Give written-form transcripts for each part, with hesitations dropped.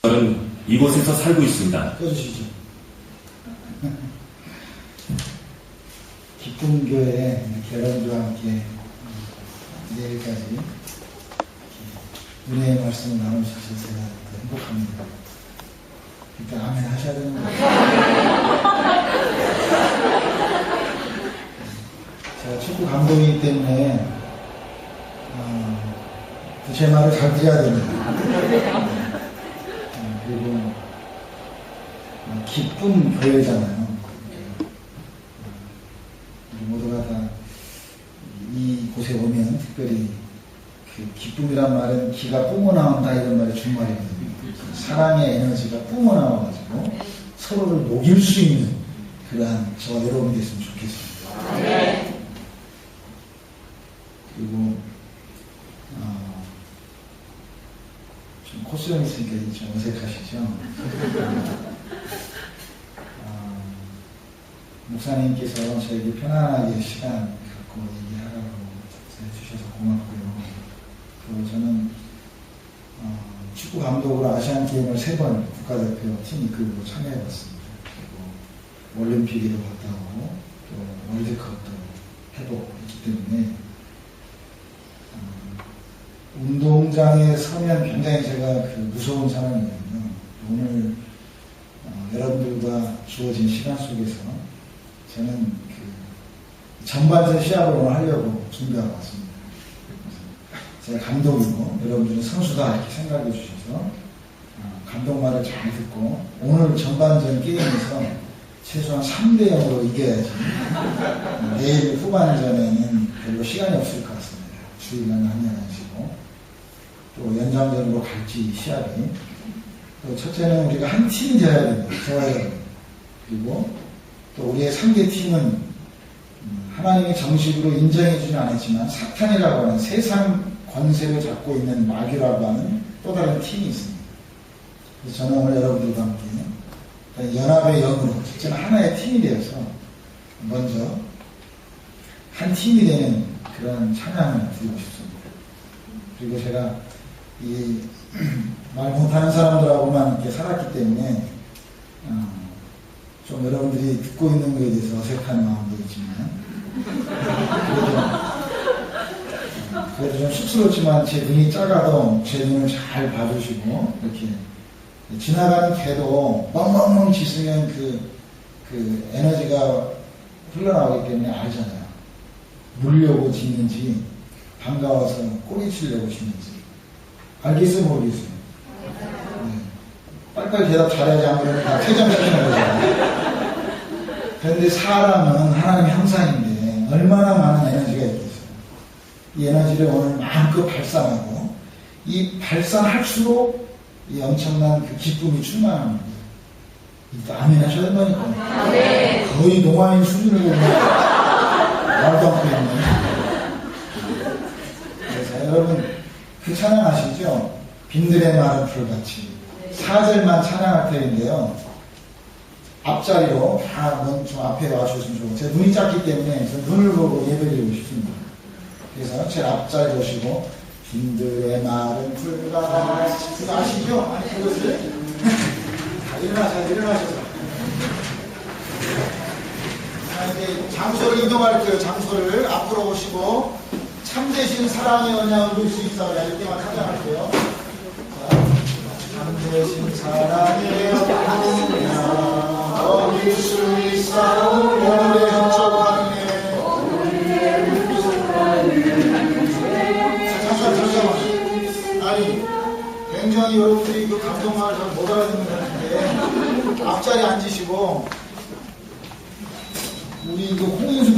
저는 이곳에서 살고 있습니다. 꺼주시죠. 기쁨 교회 결혼과 함께 내일까지 은혜의 말씀을 나누셔서 제가 행복합니다. 일단 아멘 하셔야 되는 거예요. 제가 축구 감독이기 때문에 제 말을 잘 드려야 됩니다. 그리고 기쁨 교회잖아요. 모두가 다 이곳에 오면 특별히 그 기쁨이란 말은 기가 뿜어나온다 이런 말이 준말이거든요. 사랑의 에너지가 뿜어나와가지고 서로를 녹일 수 있는 그러한 저와 여러분이 됐으면 좋겠습니다. 네. 그리고 좀 코스염 있으니까 좀 어색하시죠? 목사님께서 저에게 편안하게 시간 갖고 얘기하라고 해주셔서 고맙고요. 그리고 저는 축구 감독으로 아시안 게임을 3번 국가대표 팀 이끌고 참여해봤습니다. 그리고 올림픽에도 갔다 오고 또 월드컵도 해보기 때문에 운동장에 서면 굉장히 제가 무서운 사람이거든요. 오늘 여러분들과 주어진 시간 속에서 저는 전반전 시합을 오늘 하려고 준비하고 왔습니다. 제가 감독이고 여러분들은 선수다 이렇게 생각해 주셔서 감독 말을 잘 듣고 오늘 전반전 게임에서 최소한 3대 0으로 이겨야지 내일 후반전에는 별로 시간이 없을 것 같습니다. 주의만 한양하시고 또 연장전으로 갈지 시합이 또 첫째는 우리가 한 팀이 되어야 됩니다. 저와 여러분. 그리고 또 우리의 상대팀은 하나님이 정식으로 인정해주진 않았지만 사탄이라고 하는 세상 권세를 잡고 있는 마귀라고 하는 또 다른 팀이 있습니다. 그래서 저는 오늘 여러분들과 함께 연합의 영으로 첫째는 하나의 팀이 되어서 먼저 한 팀이 되는 그런 찬양을 드리고 싶습니다. 그리고 제가 이 말 못하는 사람들하고만 이렇게 살았기 때문에 좀 여러분들이 듣고 있는 것에 대해서 어색한 마음도 있지만 그래도 좀 쑥스럽지만 제 눈이 작아도 제 눈을 잘 봐주시고 이렇게 지나가는 개도 멍멍멍 짖으면 그 에너지가 흘러나오기 때문에 알잖아요. 물려고 짖는지 반가워서 꼬리치려고 짖는지 알겠어요 모르겠어요? 네. 빨리빨리 대답 잘해야지 안 그러면 다 퇴장시키는 거잖아요. 그런데 사람은 하나님의 형상인데 얼마나 많은 에너지가 있겠어요. 이 에너지를 오늘 마음껏 발산하고 이 발산할수록 이 엄청난 그 기쁨이 충만합니다. 아멘 하셔야 된다니까. 거의 노마인 수준을 보면 말도 안 되겠네. 그래서 여러분 그 찬양 아시죠? 빈들의 마른 풀같이 4절만 찬양할 때인데요. 앞자리로 다 좀 앞에 와주셨으면 좋겠고 제가 눈이 작기 때문에 눈을 보고 예배드리고 싶습니다. 그래서 제 앞자리 오시고 빈들의 마른 풀같이 그거 아시죠? 아니 그것을 일어나셔서 이제 장소를 이동할 때 장소를 앞으로 오시고 참되신 사랑의 언약을 볼 수 있어야 이렇게만 찬양할게요. 참되신 사랑의 언약 얻을 수 있사오냐 오늘의 잠깐만 아니 굉장히 여러분들이 그 감동을 잘 못 알아듣는 것 같은데 앞자리 앉으시고 우리 그 홍인숙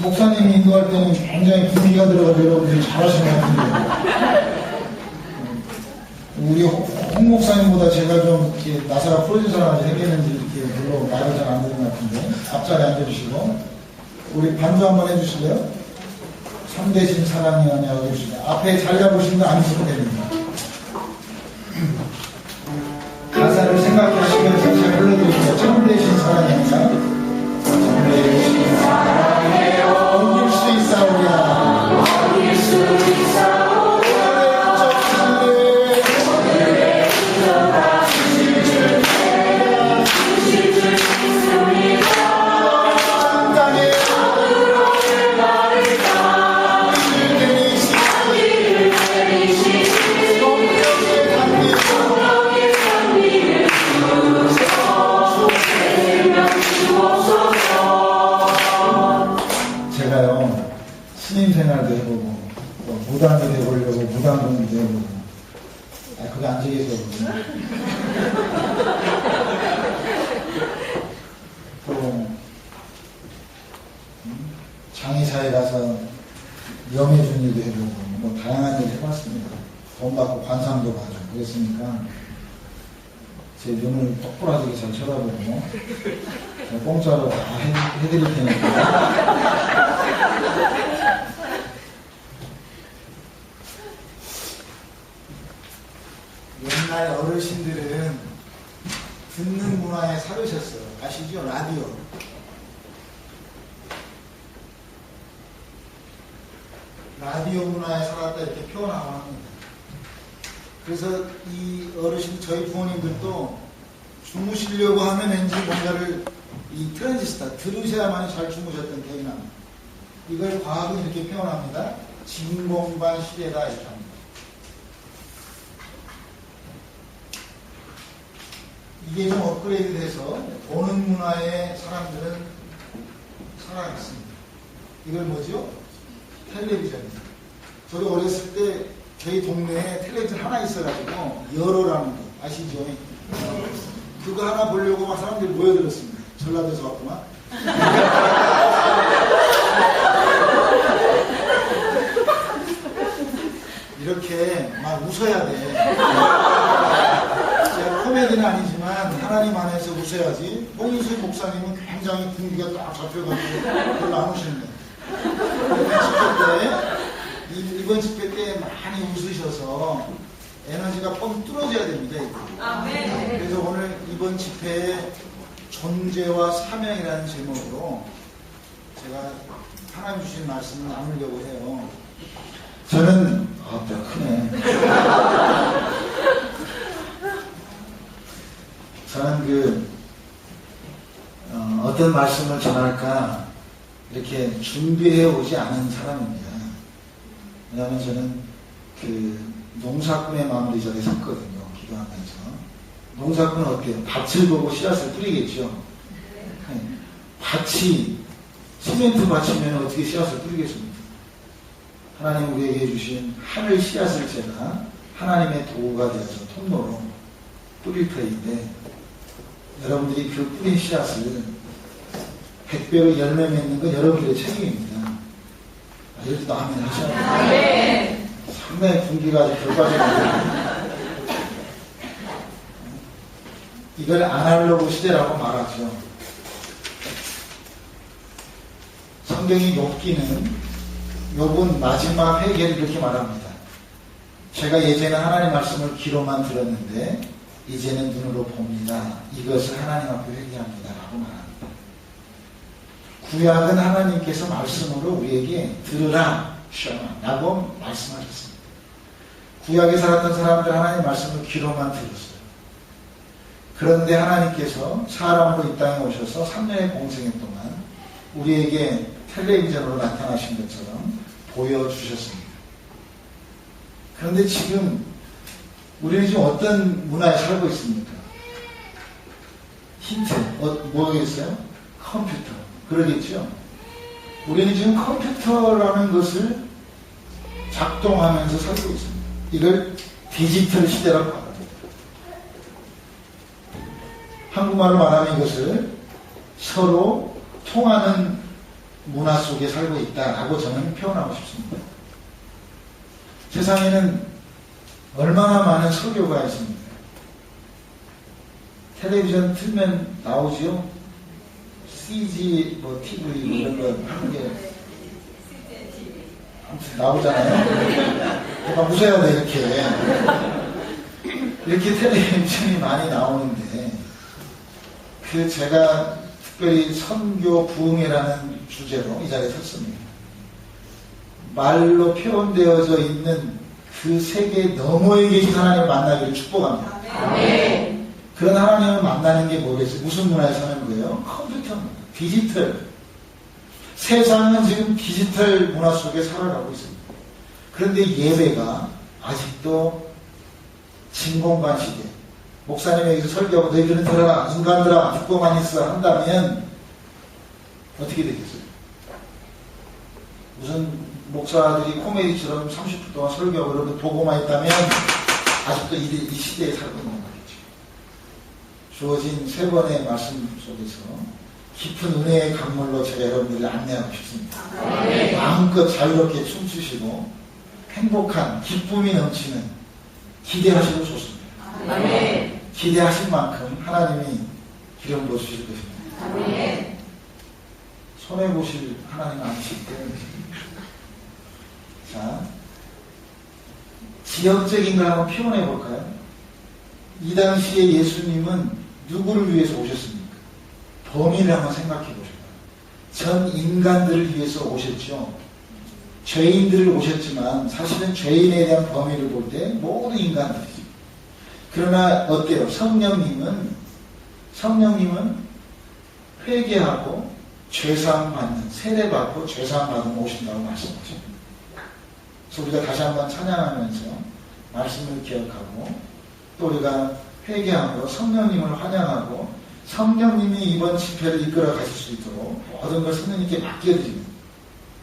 목사님이 인도할 때는 굉장히 분위기가 들어가서 여러분들이 잘하시는 것 같은데 우리 홍 목사님보다 제가 좀 이렇게 나사가 풀어진 사람이 생겼는지 이렇게 별로 말을 잘 안 듣는 것 같은데 앞자리 앉아주시고 우리 반주 한번 해주실래요? 참되신 사랑이 아니야 해주시면 앞에 자리 잡으시면 앉으시면 됩니다. 가사를 생각하시면서 잘 불러주시면 참되신 사랑이 아니야 참되신 사랑에 옮길 수 있사오랴 옮길 수 있사오랴 오늘의 주가 또 장의사에 가서 염해준 일도 해보고 뭐 다양한 일 해봤습니다. 돈 받고 관상도 봐줘. 그랬으니까 제 눈을 똑부러지게 잘 쳐다보고 제가 공짜로 다 해드릴 테니까. 옛날 어르신들은 듣는 문화에 살으셨어요. 아시죠? 라디오. 라디오 문화에 살았다 이렇게 표현하고 합니다. 그래서 이 어르신, 저희 부모님들도 주무시려고 하면 왠지 뭔가를 이 트랜지스터 들으셔야만이 잘 주무셨던 기억이 납니다. 이걸 과학은 이렇게 표현합니다. 진공관 시대다 이렇게 합니다. 이게 좀 업그레이드 돼서 보는 문화의 사람들은 살아갔습니다. 이걸 뭐죠? 텔레비전입니다. 저도 어렸을 때 저희 동네에 텔레비전 하나 있어가지고 열어라는 거 아시죠? 그거 하나 보려고 막 사람들이 모여들었습니다. 전라도에서 왔구만. 이렇게 막 웃어야 돼. 제가 코미디는 아니지만 하나님 안에서 웃어야지. 홍인수 목사님은 굉장히 분위기가 딱 잡혀가지고 별로 안 우시는데. 이번 집회 때 많이 웃으셔서 에너지가 뻥 뚫어져야 됩니다. 아멘. 그래서 오늘 이번 집회에 존재와 사명이라는 제목으로 제가 하나님 주신 말씀을 나누려고 해요. 저는 뼈 크네. 저는 어떤 말씀을 전할까 이렇게 준비해 오지 않은 사람입니다. 왜냐하면 저는 농사꾼의 마음으로 이 자리에 섰거든요. 기도하면서. 농사꾼은 어때요? 밭을 보고 씨앗을 뿌리겠죠. 밭이 시멘트 밭이면 어떻게 씨앗을 뿌리겠습니까? 하나님 우리에게 해주신 하늘 씨앗을 제가 하나님의 도구가 되어서 통로로 뿌릴 터인데 여러분들이 그 뿌린 씨앗을 100배로 열매 맺는 건 여러분들의 책임입니다. 이렇게도 아멘 하셔야 돼요. 네. 상당히 분기가 아주 결과적이에요. 이걸 아날로그 시대라고 말하죠. 성경이 욥기는 욥은 마지막 회개를 이렇게 말합니다. 제가 예전에 하나님 말씀을 귀로만 들었는데 이제는 눈으로 봅니다. 이것을 하나님 앞에 회개합니다. 라고 말합니다. 구약은 하나님께서 말씀으로 우리에게 들으라 라고 말씀하셨습니다. 구약에 살았던 사람들 하나님 말씀을 귀로만 들었어요. 그런데 하나님께서 사람으로 이 땅에 오셔서 3년의 공생애 동안 우리에게 텔레비전으로 나타나신 것처럼 보여주셨습니다. 그런데 지금 우리는 지금 어떤 문화에 살고 있습니까? 힌트, 뭐겠어요? 컴퓨터. 그러겠죠? 우리는 지금 컴퓨터라는 것을 작동하면서 살고 있습니다. 이걸 디지털 시대라고 합니다. 한국말로 말하면 이것을 서로 통하는 문화 속에 살고 있다라고 저는 표현하고 싶습니다. 세상에는 얼마나 많은 설교가 있습니까? 텔레비전 틀면 나오지요? CG, TV 이런 거 하는 게 아무튼 나오잖아요. 막 웃어야 돼 이렇게 텔레비전이 많이 나오는데 제가 특별히 선교 부흥회라는 주제로 이 자리에 섰습니다. 말로 표현되어져 있는 그 세계 너머에 계신 하나님을 만나기를 축복합니다. 네. 그런 하나님을 만나는 게 뭐겠어요? 무슨 문화에 사는 거예요? 컴퓨터입니다. 디지털. 세상은 지금 디지털 문화 속에 살아가고 있습니다. 그런데 예배가 아직도 진공관 시대. 목사님이 여기서 설교하고 너희들은 들어라, 인간들아, 듣고만 있어 한다면 어떻게 되겠어요? 무슨 목사들이 코미디처럼 30분 동안 설교하고 그러고 보고만 있다면 아직도 이 시대에 살고 있는 말이죠. 주어진 세 번의 말씀 속에서 깊은 은혜의 강물로 제가 여러분들을 안내하고 싶습니다. 마음껏 자유롭게 춤추시고 행복한 기쁨이 넘치는 기대하셔도 좋습니다. 기대하신 만큼 하나님이 기름 부어주실 것입니다. 손해보실 하나님 아니시기 때문에. 자, 지역적인 걸 한번 표현해 볼까요? 이 당시에 예수님은 누구를 위해서 오셨습니까? 범인을 한번 생각해 보셔요. 전 인간들을 위해서 오셨죠. 죄인들을 오셨지만 사실은 죄인에 대한 범위를 볼 때 모든 인간들이죠. 그러나 어때요? 성령님은 회개하고 죄사함받는, 세례받고 죄사함받으면 오신다고 말씀하죠. 그래서 우리가 다시 한번 찬양하면서 말씀을 기억하고 또 우리가 회개함으로 성령님을 환영하고 성령님이 이번 집회를 이끌어 가실 수 있도록 모든 걸 성령님께 맡겨드립니다.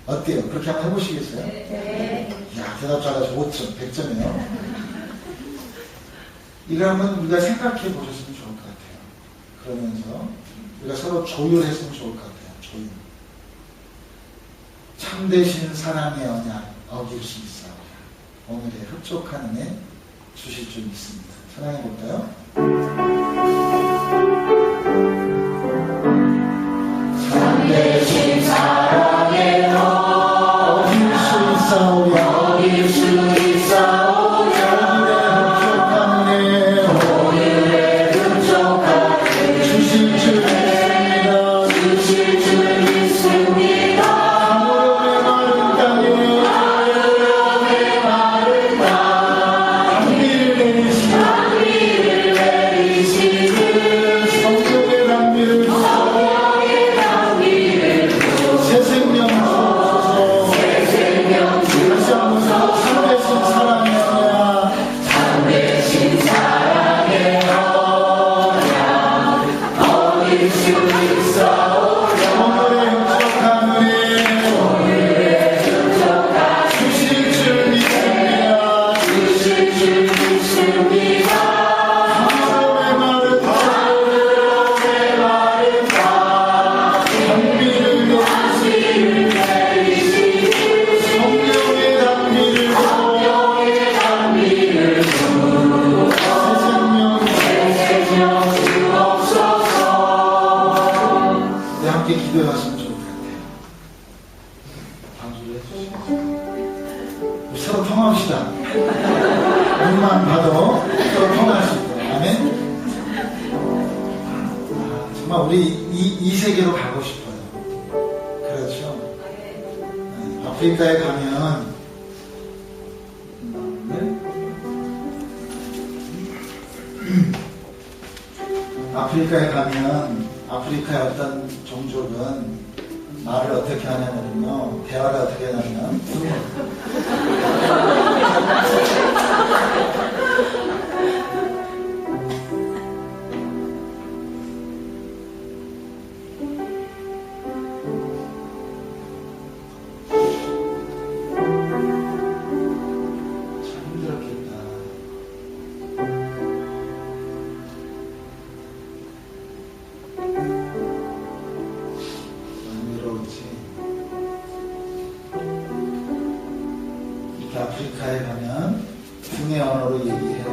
어때요? 그렇게 한번 해보시겠어요? 이야, 대답 잘하셔. 5점, 100점이에요. 이걸 한번 우리가 생각해 보셨으면 좋을 것 같아요. 그러면서 우리가 서로 조율했으면 좋을 것 같아요. 조율. 참되신 사랑의 언약 어길 수 있어. 오늘의 흡족한 은혜 주실 줄 믿습니다. 찬양해 볼까요? 참되신 사랑의 어길 수 있사오랴. 어길 수 있사오랴. 오늘의 흡족한 은혜 주실 줄 믿습니다. 주실 줄 믿습니다. 하늘의 마른 땅에 단비를 내리시는 성령의 단비를 새 생명 주소서. 다시 한번 참되신 사랑의 언약. 참되신 사랑의 언약 어길 수 있사오랴. 오늘의 흡족한 은혜 주실 줄 믿습니다. 주실 줄 믿습니다. 하늘의 마른 땅 단비를 내리시는 성령의 단비를 새 생명 주옵소서. 네, 함께 기도해봤으면 좋을 것 같아요. 방주를 해주시죠. 우리 서로 통화합시다. 눈만 봐도 서로 통화할 수 있도록. 아멘. 정말 우리 이 세계로 가고 싶어요. 그렇죠. 네, 아프리카에 가면 아프리카에 가면 아프리카의 어떤 종족은 말을 어떻게 하냐면요, 대화를 어떻게 하냐면 참 힘들었겠다. 많이 외로웠지. 이렇게 아프리카에 가면 등의 언어로 얘기해요.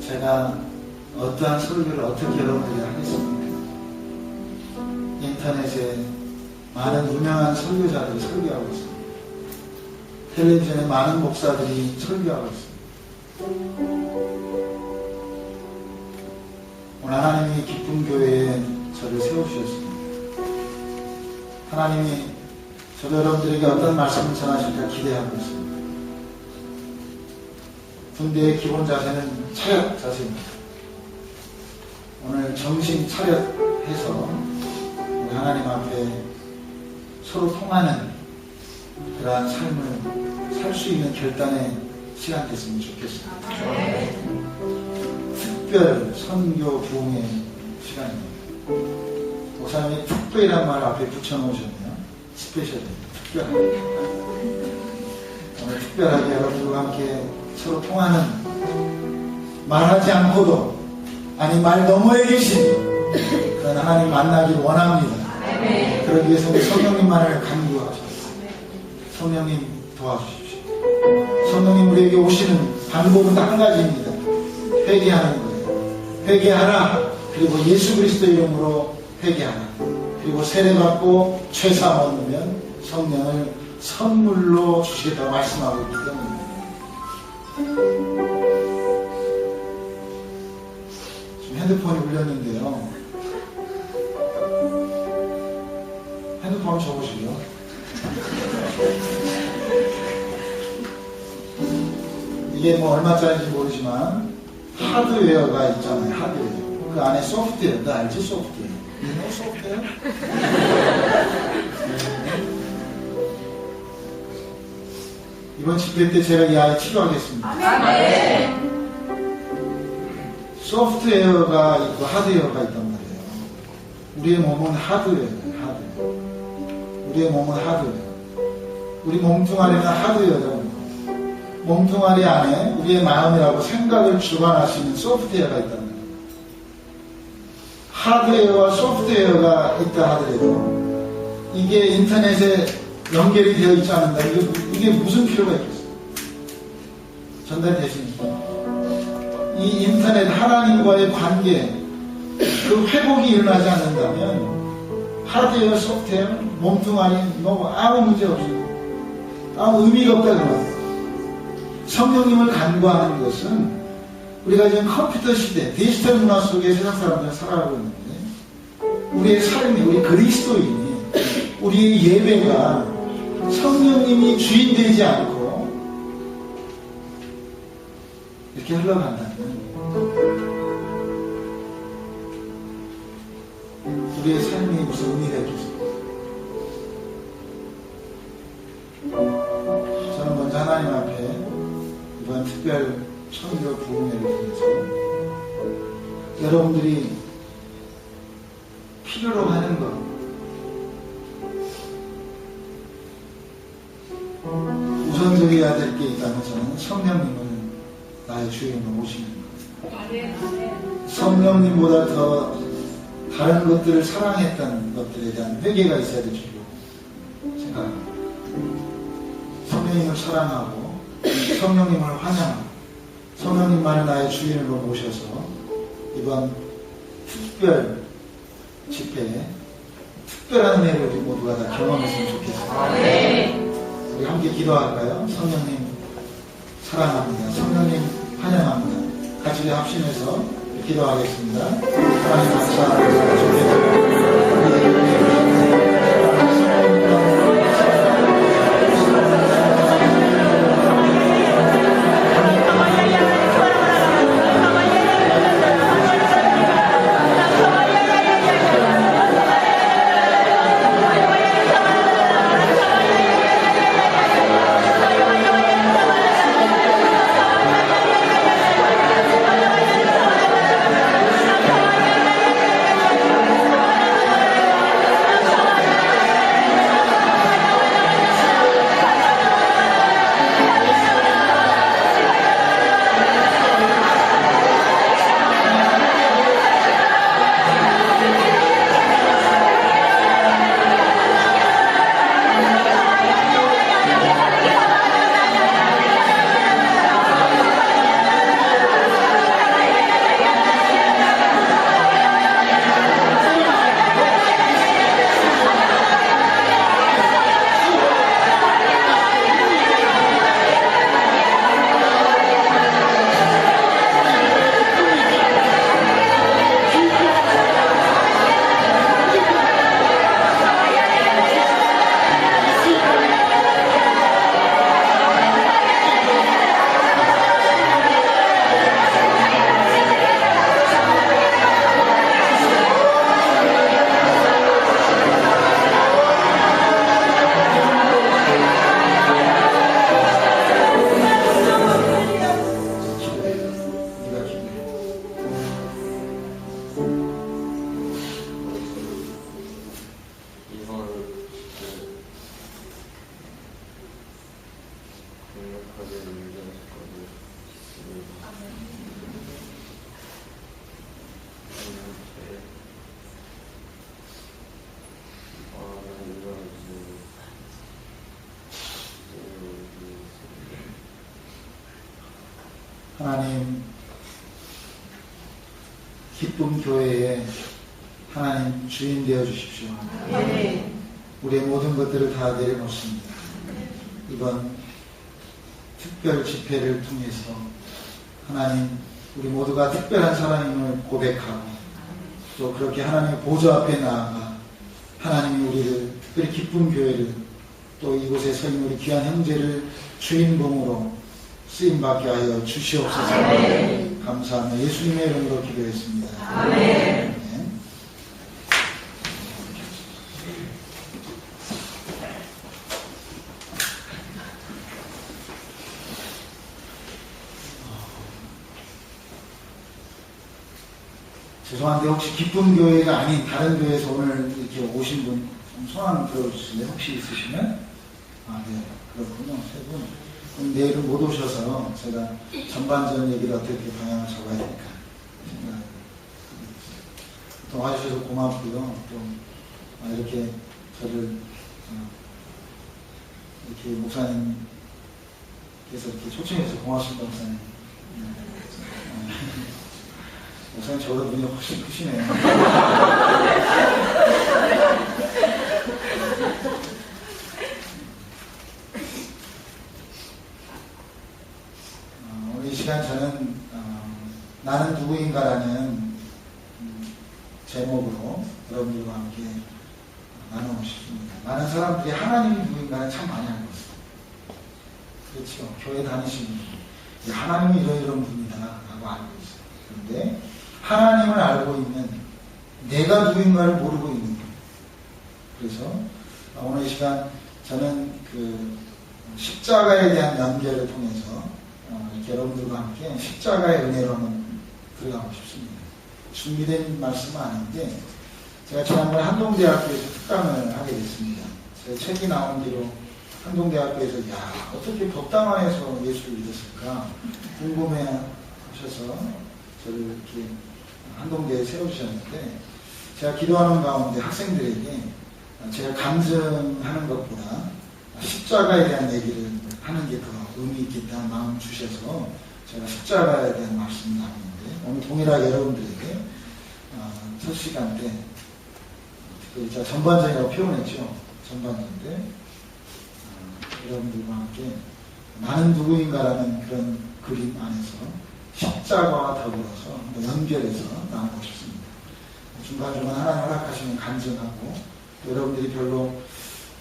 제가 어떠한 설교를 어떻게 여러분들이 하겠습니까? 인터넷에 많은 유명한 설교자들이 설교하고 있습니다. 텔레비전에 많은 목사들이 설교하고 있습니다. 오늘 하나님이 기쁜 교회에 저를 세우셨습니다. 하나님이 저도 여러분들에게 어떤 말씀을 전하실까 기대하고 있습니다. 군대의 기본 자세는 차렷 자세입니다. 오늘 정신 차렷해서 우리 하나님 앞에 서로 통하는 그러한 삶을 살 수 있는 결단의 시간 됐으면 좋겠습니다. 특별 선교 부흥의 시간입니다. 목사님이 특별이란 말 앞에 붙여놓으셨네요. 스페셜, 특별하게. 오늘 특별하게 여러분들과 함께 서로 통하는, 말하지 않고도 아니 말 너머에 계신 그런 하나님 만나길 원합니다. 그러기 위해서 우리 성령님만을 간구하십시오. 성령님 도와주십시오. 성령님 우리에게 오시는 방법은 딱 한 가지입니다. 회개하는 거예요. 회개하라. 그리고 예수 그리스도 이름으로 회개하라. 그리고 세례받고 죄사 얻으면 성령을 선물로 주시겠다고 말씀하고 있기 때문입니다. 지금 핸드폰이 울렸는데요. 핸드폰 줘보시고요. 이게 뭐 얼마짜리인지 모르지만 하드웨어가 있잖아요. 하드웨어. 그 안에 소프트웨어. 너 알지? 소프트웨어. 이거 소프트웨어? 이번 집회 때 제가 이 아이 치료하겠습니다. 소프트웨어가 있고 하드웨어가 있단 말이에요. 우리의 몸은 하드웨어예요. 하드웨어. 우리의 몸은 하드웨어. 우리 몸뚱아리는 하드웨어죠. 몸뚱아리 안에 우리의 마음이라고 생각을 주관할 수 있는 소프트웨어가 있단 말이에요. 하드웨어와 소프트웨어가 있다 하더라도 이게 인터넷에 연결이 되어 있지 않는다. 이게 무슨 필요가 있겠어요? 전달되십니까? 이 인터넷 하나님과의 관계, 그 회복이 일어나지 않는다면 하드웨어, 소프트웨어, 몸뚱아리 뭐 아무 문제 없어요. 아무 의미가 없다는 성령님을 간구하는 것은 우리가 지금 컴퓨터 시대, 디지털 문화 속에 세상 사람들은 살아가고 있는데 우리의 삶이, 우리 그리스도인이, 우리의 예배가 성령님이 주인되지 않고 이렇게 흘러간다면 우리의 삶이 무슨 의미가 있겠습니까? 저는 먼저 하나님 앞에 이번 특별 청교 부흥회를 통해서 여러분들이 필요로 하는 것, 우선적이어야 될 게 있다면 저는 성령님을 나의 주인으로 모시는 것. 성령님보다 더 다른 것들을 사랑했던 것들에 대한 회개가 있어야 될 줄로 생각합니다. 성령님을 사랑하고 성령님을 환영하고 성령님만을 나의 주인으로 모셔서 이번 특별 집회에 특별한 은혜를 우리 모두가 다 경험했으면 좋겠습니다. 우리 함께 기도할까요? 성령님 사랑합니다. 성령님 환영합니다. 같이 합심해서 기도하겠습니다. 하나님 감사합니다. 기쁨 교회에 하나님 주인 되어 주십시오. 우리의 모든 것들을 다 내려놓습니다. 이번 특별 집회를 통해서 하나님 우리 모두가 특별한 사람임을 고백하고 또 그렇게 하나님의 보좌 앞에 나아가 하나님이 우리를 특별히 기쁜 교회를 또 이곳에 서 있는 우리 귀한 형제를 주인공으로 쓰임받게 하여 주시옵소서. 감사하며 예수님의 이름으로 기도했습니다. 아멘. 죄송한데 혹시 기쁜 교회가 아닌 다른 교회에서 오늘 이렇게 오신 분 성함 들어주실래요? 혹시 있으시면? 아, 네. 그렇군요. 세 분. 그럼 내일은 못 오셔서 제가 전반전 얘기를 어떻게 방향을 잡아야 될까 생각. 또 와주셔서 고맙고요. 또 이렇게 저를 이렇게 목사님께서 이렇게 초청해서 고맙습니다, 목사님. 목사님 저보다 눈이 훨씬 크시네요. 오늘 이 시간 저는 나는 누구인가라는 제목으로 여러분들과 함께 나누고 싶습니다. 많은 사람들이 하나님이 누구인가는 참 많이 알고 있어요. 그렇죠. 교회 다니시는 분, 하나님이 이런 분이다 라고 알고 있어요. 그런데 하나님을 알고 있는 내가 누구인가를 모르고 있는 분. 그래서 오늘 이 시간 저는 그 십자가에 대한 연결을 통해서 이렇게 여러분들과 함께 십자가의 은혜로 한번 들어가고 싶습니다. 준비된 말씀은 아닌데 제가 지난번에 한동대학교에서 특강을 하게 됐습니다. 제 책이 나온 뒤로 한동대학교에서 어떻게 법당안에서 예수를 믿었을까 궁금해 하셔서 저를 이렇게 한동대에 세워주셨는데 제가 기도하는 가운데 학생들에게 제가 감정하는 것보다 십자가에 대한 얘기를 하는 게 더 의미 있겠다는 마음을 주셔서 제가 십자가에 대한 말씀을 나누는데 오늘 동일하게 여러분들에게 첫 시간 때 제가 전반전이라고 표현했죠. 전반전인데 여러분들과 함께 나는 누구인가라는 그런 그림 안에서 십자가와 더불어서 연결해서 나누고 싶습니다. 중간중간 하나님 허락하시면 간증하고 여러분들이 별로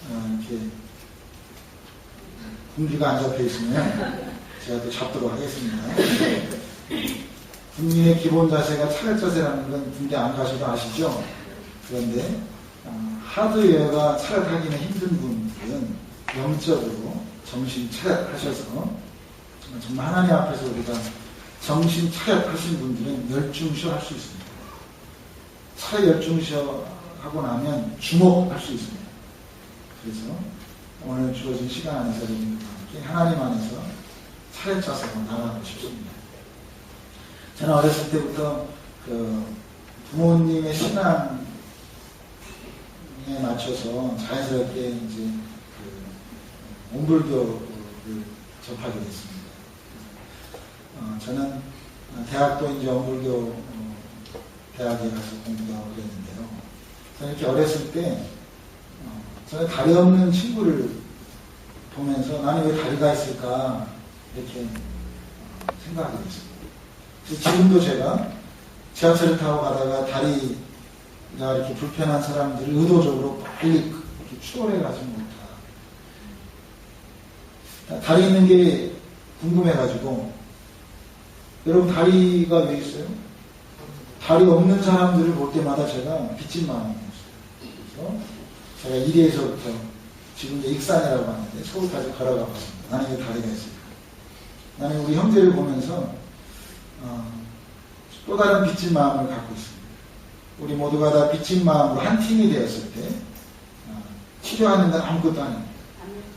이렇게 군기가 안 잡혀 있으면 제가 또 잡도록 하겠습니다. 국민의 기본 자세가 차렷 자세라는 건 군대 안 가셔도 아시죠? 그런데 하드웨어가 차렷하기는 힘든 분들은 영적으로 정신 차렷하셔서 정말 하나님 앞에서 우리가 정신 차렷하신 분들은 열중시어 할 수 있습니다. 차례 열중시어 하고 나면 주목할 수 있습니다. 그래서 오늘 주어진 시간 안에서 여러분들과 함께 하나님 안에서 차례 짜서 나가고 싶습니다. 저는 어렸을 때부터 그 부모님의 신앙에 맞춰서 자연스럽게 이제 그 온불교를 접하게 됐습니다. 저는 대학도 이제 온불교 대학에 가서 공부도 하고 그랬는데요. 저는 이렇게 어렸을 때 저는 다리 없는 친구를 보면서 나는 왜 다리가 있을까 이렇게 생각하게 됐습니다. 지금도 제가 지하철을 타고 가다가 다리가 이렇게 불편한 사람들을 의도적으로 빨리 이렇게 추월해 가지 못하. 다리 있는 게 궁금해가지고 여러분 다리가 왜 있어요? 다리 없는 사람들을 볼 때마다 제가 빚진 마음이었어요. 그래서 제가 이리에서부터 지금 이제 익산이라고 하는데 서울까지 걸어가 봤습니다. 나는 왜 다리가 있을까? 나는 우리 형제를 보면서 또 다른 빚진 마음을 갖고 있습니다. 우리 모두가 다 빚진 마음으로 한 팀이 되었을 때 치료하는 건 아무것도 아닙니다.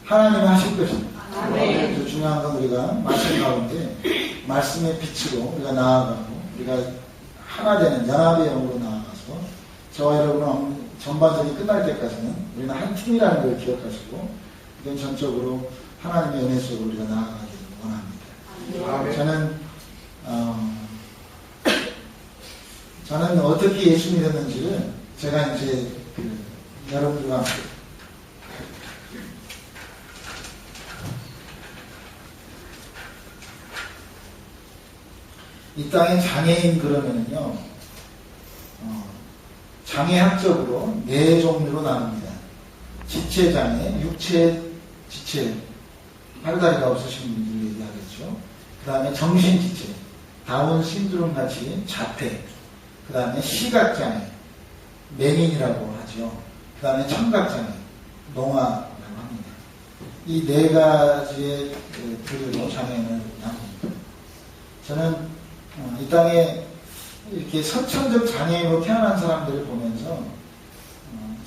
하나님이 하실 것입니다. 그래서 중요한 건 우리가 말씀 가운데 말씀의 빛으로 우리가 나아가고 우리가 하나 되는 연합의 영으로 나아가서 저와 여러분은 전반전이 끝날 때까지는 우리는 한 팀이라는 걸 기억하시고 이건 전적으로 하나님의 은혜 속으로 우리가 나아가기를 원합니다. 저는 저는 어떻게 예수 믿었는지를 제가 이제 여러분들과 함께 이 땅의 장애인 그러면은요, 장애학적으로 네 종류로 나눕니다. 지체장애, 육체 지체, 팔다리가 없으신 분들 얘기하겠죠. 그 다음에 정신지체, 다운 신드롬 같이 자폐, 그 다음에 시각장애, 맹인이라고 하죠. 그 다음에 청각장애, 농아라고 합니다. 이 네 가지의 부류로 장애인을 나눕니다. 저는 이 땅에 이렇게 선천적 장애인으로 태어난 사람들을 보면서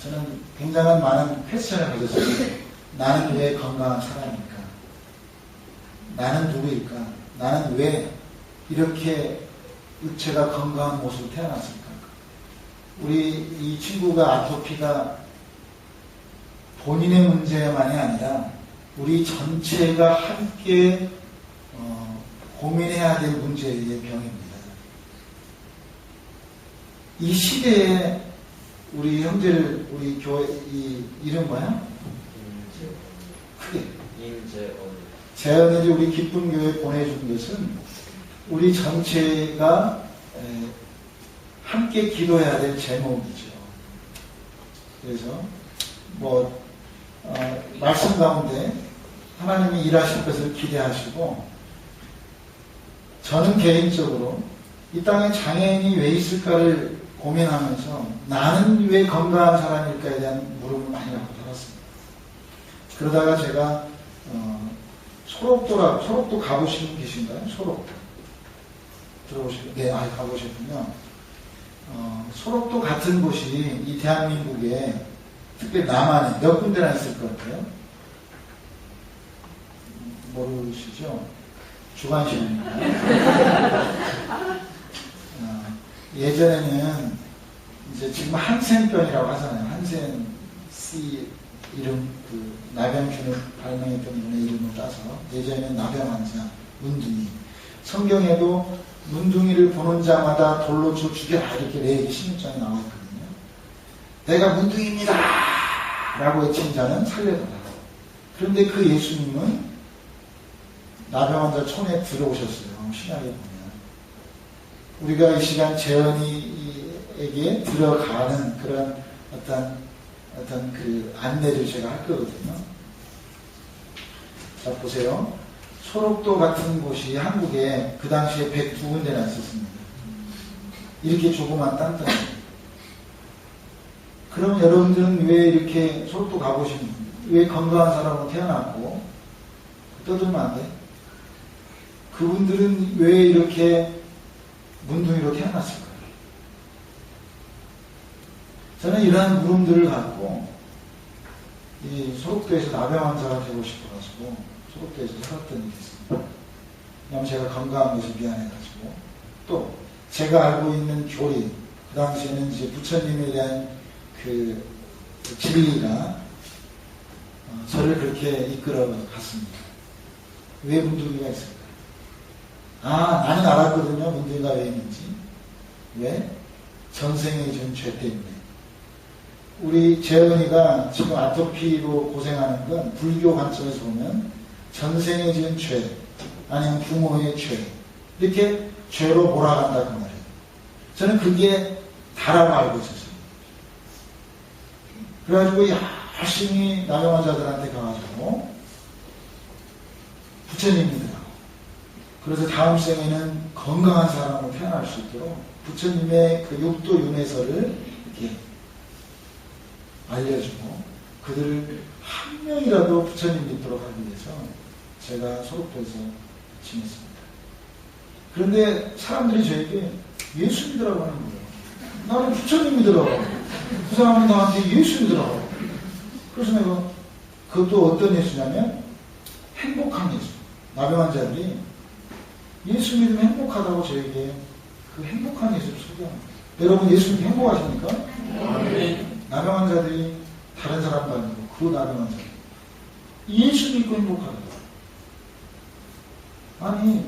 저는 굉장한 많은 퀘스천을 가졌습니다. 나는 왜 건강한 사람일까? 나는 누구일까? 나는 왜 이렇게 육체가 건강한 모습으로 태어났을까? 우리 이 친구가 아토피가 본인의 문제만이 아니라 우리 전체가 함께 고민해야 될 문제의 병입니다. 이 시대에 우리 형제를, 우리 교회, 이 이름 뭐야? 크게. 재현이 우리 기쁜 교회 보내준 것은 우리 전체가 함께 기도해야 될 제목이죠. 그래서 말씀 가운데 하나님이 일하실 것을 기대하시고, 저는 개인적으로 이 땅에 장애인이 왜 있을까를 고민하면서 나는 왜 건강한 사람일까에 대한 물음을 많이 갖고 살았습니다. 그러다가 제가 소록도 가보신 분 계신가요? 소록도 들어보시고, 네, 가보셨군요. 소록도 같은 곳이 이 대한민국에 특별히 남한에 몇 군데나 있을 것 같아요. 모르시죠? 주관식입니다. 예전에는 이제 지금 한센병이라고 하잖아요. 한센 C 이름, 나병균을 발명했던 분의 이름을 따서 예전에는 나병 환자, 문둥이. 성경에도 문둥이를 보는 자마다 돌로 쳐 죽여라 이렇게 레위기 16장에 나와 있거든요. 내가 문둥이입니다 라고 외친 자는 살려달라. 그런데 그 예수님은 나병 환자 촌에 들어오셨어요. 신약에 보면. 우리가 이 시간 재현이에게 들어가는 그런 어떤 그 안내를 제가 할 거거든요. 자, 보세요. 소록도 같은 곳이 한국에 그 당시에 102군데나 있었습니다. 이렇게 조그만 땅덩어리. 그럼 여러분들은 왜 이렇게 소록도 가보신, 왜 건강한 사람으로 태어났고, 떠들면 안 돼? 그분들은 왜 이렇게 문둥이로 태어났을까요? 저는 이러한 물음들을 갖고 이 소록도에서 나병 환자가 되고 싶어가지고 소록도에서 살았던 일이 있습니다. 왜냐하면 제가 건강한 것이 미안해가지고, 또 제가 알고 있는 교리, 그 당시에는 이제 부처님에 대한 그 진리가 저를 그렇게 이끌어 갔습니다. 왜 문둥이가 있을까요? 나는 알았거든요. 문제가 왜 있는지. 왜? 전생에 지은 죄 때문에. 우리 재은이가 지금 아토피로 고생하는 건 불교 관점에서 보면 전생에 지은 죄, 아니면 부모의 죄, 이렇게 죄로 몰아간다 그 말이에요. 저는 그게 다라고 알고 있었어요. 그래가지고 열심히 나병 환자들한테 가가지고 부처님 믿으라고. 그래서 다음 생에는 건강한 사람으로 태어날 수 있도록 부처님의 그 육도 윤회서를 이렇게 알려주고 그들을 한 명이라도 부처님 믿도록 하기 위해서 제가 소록도에서 지냈습니다. 그런데 사람들이 저에게 예수 믿으라고 하는 거예요. 나는 부처님 믿으라고. 그 사람은 나한테 예수 믿으라고. 그래서 내가 그것도 어떤 예수냐면 행복한 예수. 나병 환자들이 예수 믿으면 행복하다고 저에게 그 행복한 예수를 소개합니다. 여러분 예수 믿으면 행복하십니까? 네. 나병 환자들이 다른 사람도 아니고 그 나병 환자들 예수 믿고 행복하다고. 아니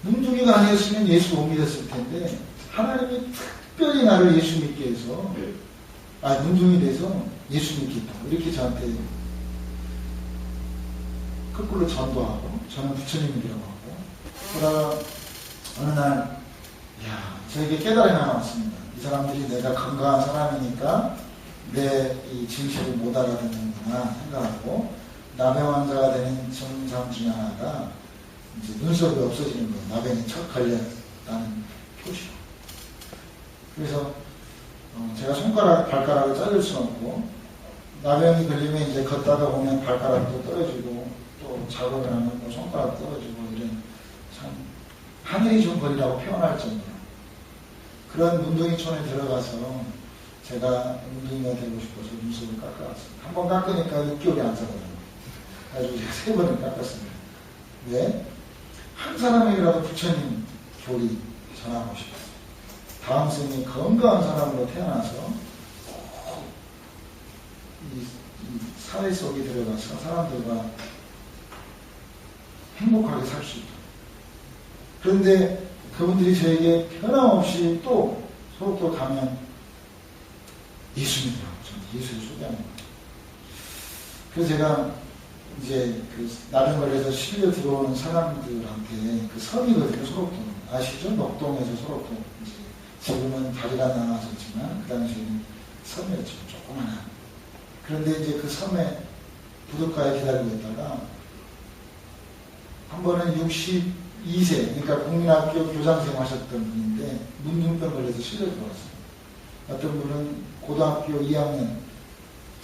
문둥이가 아니었으면 예수 못 믿었을 텐데 하나님이 특별히 나를 예수 믿게 해서, 문둥이 돼서 예수 믿겠다고 이렇게 저한테 거꾸로 전도하고, 저는 부처님이라고 하고, 그러다가 어느 날, 저에게 깨달음이 하나 왔습니다. 이 사람들이 내가 건강한 사람이니까 내 이 진실을 못 알아듣는구나 생각하고, 나병 환자가 되는 증상 중에 하나가 이제 눈썹이 없어지는 거예요. 나병에 척 걸렸다는 표시로. 그래서 제가 발가락을 자를 수는 없고, 나병이 걸리면 이제 걷다가 보면 발가락도 떨어지고, 또 작업을 하면 또 손가락 떨어지고, 이런 참 하늘이 좀 거리라고 표현할 정도로 그런 문둥이촌에 들어가서 제가 문둥이가 되고 싶어서 눈썹을 깎아왔습니다. 한 번 깎으니까 6개월이 안 살거든요. 그래서 제가 3번을 깎았습니다. 왜? 한 사람에게라도 부처님 교리 전하고 싶었어요. 다음 생에 건강한 사람으로 태어나서 이 사회 속에 들어가서 사람들과 행복하게 살 수 있다. 그런데 그분들이 저에게 변함없이 또 소록도 가면 예수님이라고 저는 예수를 소개하는 거예요. 그래서 제가 이제 그 나병 걸려서 실려 들어오는 사람들한테 그 섬이거든요. 소록도는 아시죠? 녹동에서 소록도 이제 지금은 다리가 나눠졌지만 그 당시에는 섬이었죠. 조그만한. 그런데 이제 그 섬에 부둣가에 기다리고 있다가 한 번은 62세, 그러니까 국민학교 교장생 하셨던 분인데 문둥병 걸려서 실려 들어왔어요. 어떤 분은 고등학교 2학년,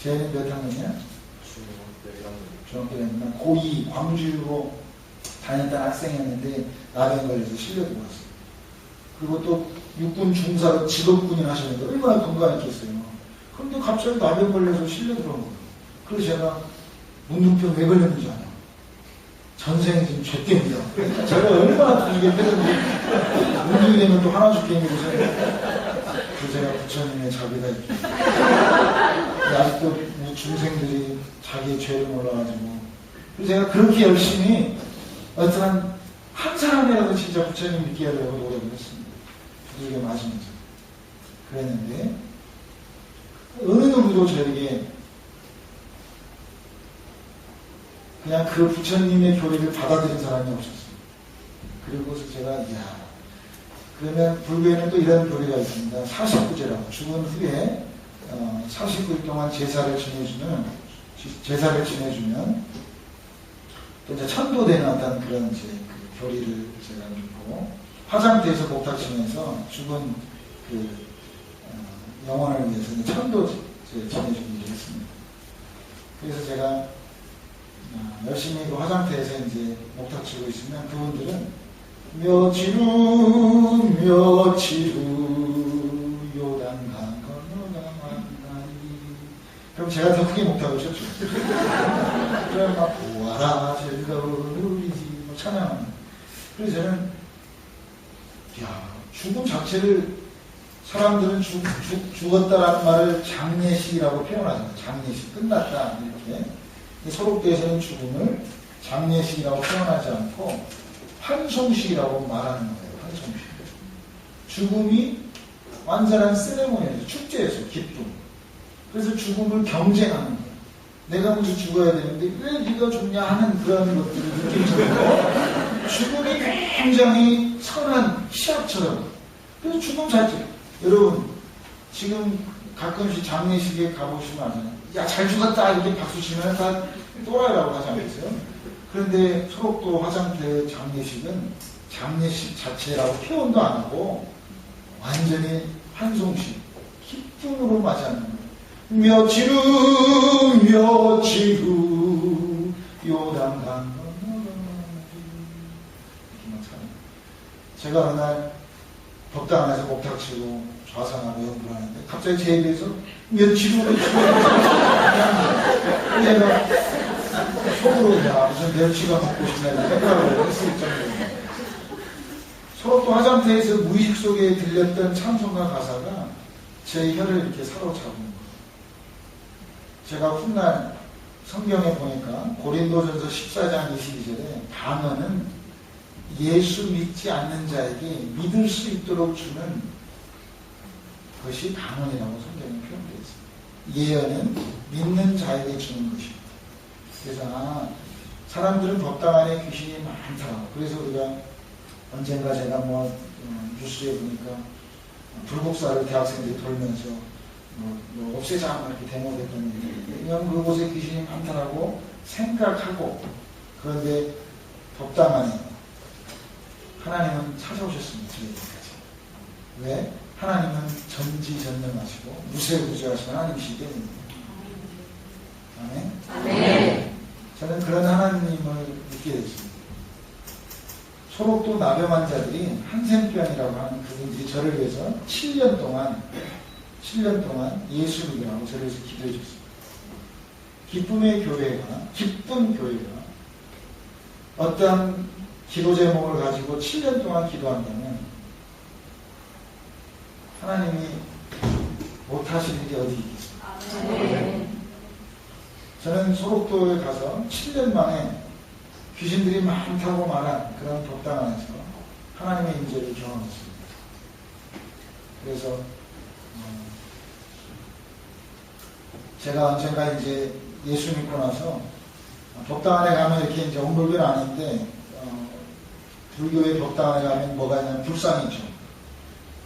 쟤는 몇 학년이야? 중학교 1학년. 고2 광주로 다녔던 학생이었는데 나병 걸려서 실려 들어왔어요. 그리고 또 육군 중사로 직업군인 하셨는데 얼마나 건강했겠어요. 그런데 갑자기 나병 걸려서 실려 들어온 거예요. 그래서 제가 문둥병 왜 걸렸는지 아냐. 전생이 지금 죄 때문이야. 제가 얼마나 부지겠는데 문둥이 되면 또 하나 죽겠는데 그래서 제가 부처님의 자비가 있죠. 아직도 중생들이 자기의 죄를 몰라가지고 그래서 제가 그렇게 열심히 어떤 한 사람이라도 진짜 부처님 믿게 하려고 노력을 했습니다. 이게 맞으면서 그랬는데 어느 누구도 저에게 그냥 그 부처님의 교리를 받아들인 사람이 없었어요. 그리고서 제가 그러면 불교에는 또 이런 교리가 있습니다. 49제라고 죽은 후에 49일 동안 제사를 지내주면 또 이제 천도되는 어떤 그런 이제 그 교리를 제가 믿고 화장대에서 목탁치면서 죽은 그 영혼을 위해서 천도 지내주기를 했습니다. 그래서 제가 열심히 그 화장대에서 이제 목탁치고 있으면 그분들은 며칠 후 요단강 건너가 만나니 그럼 제가 더 크게 목탁을 쳤죠. 그럼 막 보아라 즐거우리지 찬양합니다. 그래서 저는 죽음 자체를 사람들은 죽었다라는 말을 장례식이라고 표현하잖아요. 장례식 끝났다 이렇게. 소록도에서는 죽음을 장례식이라고 표현하지 않고 환송식이라고 말하는 거예요. 환송식. 죽음이 완전한 세레모니에서 축제에서 기쁨. 그래서 죽음을 경쟁하는 거예요. 내가 먼저 죽어야 되는데 왜 네가 죽냐 하는 그런 것들을 느낄 정도로 죽음이 굉장히 선한 시합처럼. 그래서 죽음 자체. 여러분 지금 가끔씩 장례식에 가보시면 알잖아요. 야, 잘 죽었다 이렇게 박수 치면 다 또라이라고 하지 않겠어요? 그런데 소록도 화장대 장례식은 장례식 자체라고 표현도 안 하고 완전히 환송식, 기쁨으로 맞이하는 거예요. 며칠 후 요단강 제가 어느 날 법당 안에서 목탁치고 좌상하고 연구를 하는데 갑자기 제 입에서 며칠 후 내가 속으로 무슨 멸치가 먹고 싶나 이런 생각을 했을 정도로 소록도 화장터에서 무의식 속에 들렸던 찬송가 가사가 제 혀를 이렇게 사로잡은 거예요. 제가 훗날 성경에 보니까 고린도전서 14장 22절에 방언은 예수 믿지 않는 자에게 믿을 수 있도록 주는 그것이 방언이라고 성경에 표현되어 있습니다. 예언은 믿는 자에게 주는 것입니다. 그래서 사람들은 법당 안에 귀신이 많다. 그래서 우리가 언젠가 제가 뉴스에 보니까 불국사를 대학생들이 돌면서 없애자 이렇게 데모했던 일이, 왜냐하면 그곳에 귀신이 많다라고 생각하고, 그런데 법당 안에 하나님은 찾아오셨습니다. 저희까지. 왜? 하나님은 전지전능하시고 무세무지하신 하나님이시기 때문입니다. 아멘. 아멘. 저는 그런 하나님을 믿게 됐습니다. 소록도 나병 환자들이 한센병이라고 하는 그분들이 저를 위해서 7년 동안 예수 믿으라고 저를 위해서 기도해 줬습니다. 기쁨의 교회가, 기쁜 교회가 어떠한 기도 제목을 가지고 7년 동안 기도한다면 하나님이 못하실 일이 어디 있겠습니까? 아멘. 저는 소록도에 가서 7년 만에 귀신들이 많다고 말한 그런 법당 안에서 하나님의 임재를 경험했습니다. 그래서 제가 언젠가 이제 예수 믿고 나서 법당 안에 가면 이렇게 이제 온불교는 아닌데 불교의 법당 안에 가면 뭐가 있냐면 불상이 있죠.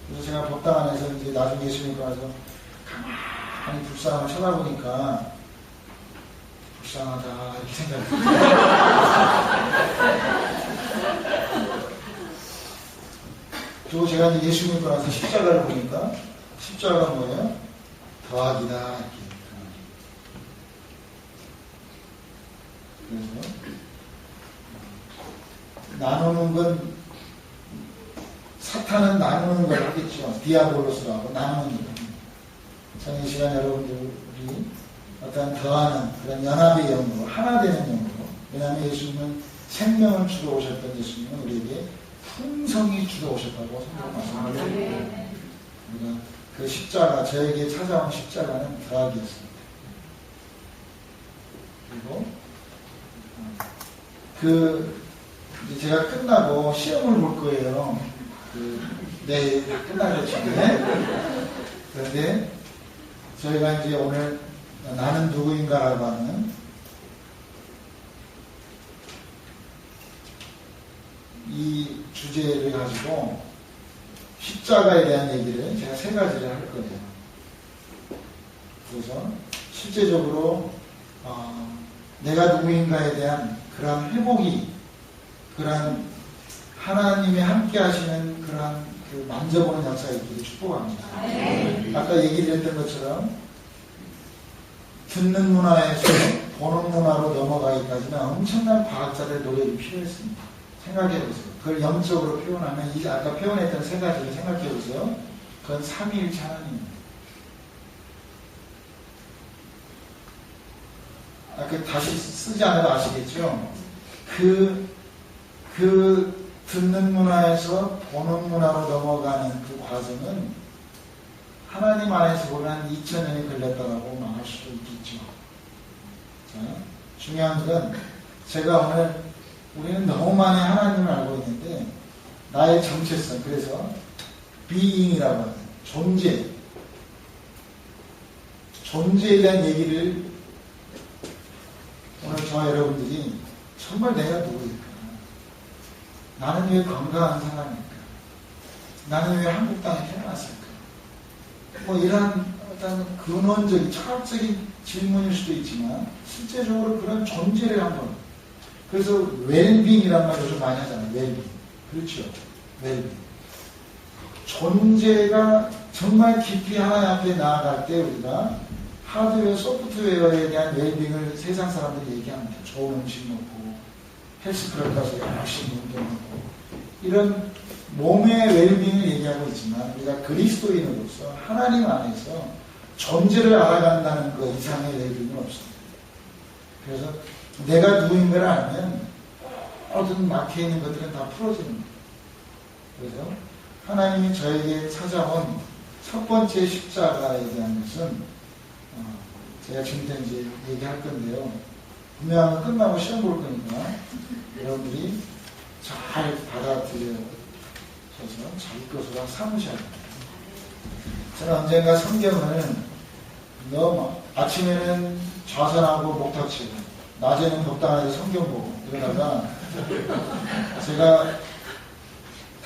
그래서 제가 법당 안에서 이제 나중에 예수 믿고 나서 가만히 불상을 쳐다보니까 불쌍하다 이렇게 생각했어요. 그리고 제가 이제 예수 믿고 나서 십자가를 보니까 십자가가 뭐예요? 더하기다 이렇게. 그래서 나누는 건 사탄은 나누는 걸 하겠죠. 디아볼로스라고 나누는 걸. 저는 이 시간 여러분들이 어떤 더하는 그런 연합의 영으로 하나 되는 영으로, 왜냐하면 예수님은 생명을 주러 오셨던 예수님은 우리에게 풍성히 주러 오셨다고 성경 말씀합니다. 우리가 그 십자가, 저에게 찾아온 십자가는 더하기였습니다. 그리고 이제 제가 끝나고 시험을 볼 거예요. 내일 끝나겠죠. 그런데 저희가 이제 오늘 나는 누구인가라고 하는 이 주제를 가지고 십자가에 대한 얘기를 제가 3가지를 할 거예요. 그래서 실제적으로 내가 누구인가에 대한 그런 회복이, 그런 하나님이 함께 하시는 그런 그 만져보는 역사가 있기를 축복합니다. 아까 얘기를 했던 것처럼 듣는 문화에서 보는 문화로 넘어가기까지는 엄청난 과학자들의 노력이 필요했습니다. 생각해보세요. 그걸 영적으로 표현하면 이제 아까 표현했던 3가지를 생각해보세요. 그건 삼위일체 하나님입니다. 아까 다시 쓰지 않아도 아시겠죠? 그 듣는 문화에서 보는 문화로 넘어가는 그 과정은 하나님 안에서 보면 한 2000년이 걸렸다고 말할 수도 있겠죠. 자, 중요한 건 제가 오늘 우리는 너무 많이 하나님을 알고 있는데 나의 정체성, 그래서 being이라고 하는 존재에 대한 얘기를 오늘 저와 여러분들이 정말 내가 누구일까? 나는 왜 건강한 사람일까? 나는 왜 한국 땅에 태어났을까? 이런 어떤 근원적인 철학적인 질문일 수도 있지만 실제적으로 그런 존재를 한번, 그래서 웰빙이란 말 요즘 많이 하잖아요. 웰빙. 그렇죠. 웰빙. 존재가 정말 깊이 하나님 앞에 나아갈 때 우리가 하드웨어, 소프트웨어에 대한 웰빙을 세상 사람들이 얘기합니다. 좋은 음식 먹고 헬스클럽 가서 열심히 운동하고 이런 몸의 웰빙을 얘기하고 있지만 우리가 그리스도인으로서 하나님 안에서 존재를 알아간다는 것 이상의 웰빙은 없습니다. 그래서 내가 누구인가를 알면 모든 막혀있는 것들은 다 풀어집니다. 그래서 하나님이 저에게 찾아온 첫 번째 십자가에 대한 것은 제가 지금부터 이제 얘기할 건데요. 분명히 끝나고 시험 볼 거니까 여러분들이 잘 받아들여서 자기 것으로 삼으셔야 됩니다. 저는 언젠가 성경을 너무 아침에는 좌선하고 목탁치고 낮에는 법당에서 성경 보고 이러다가 제가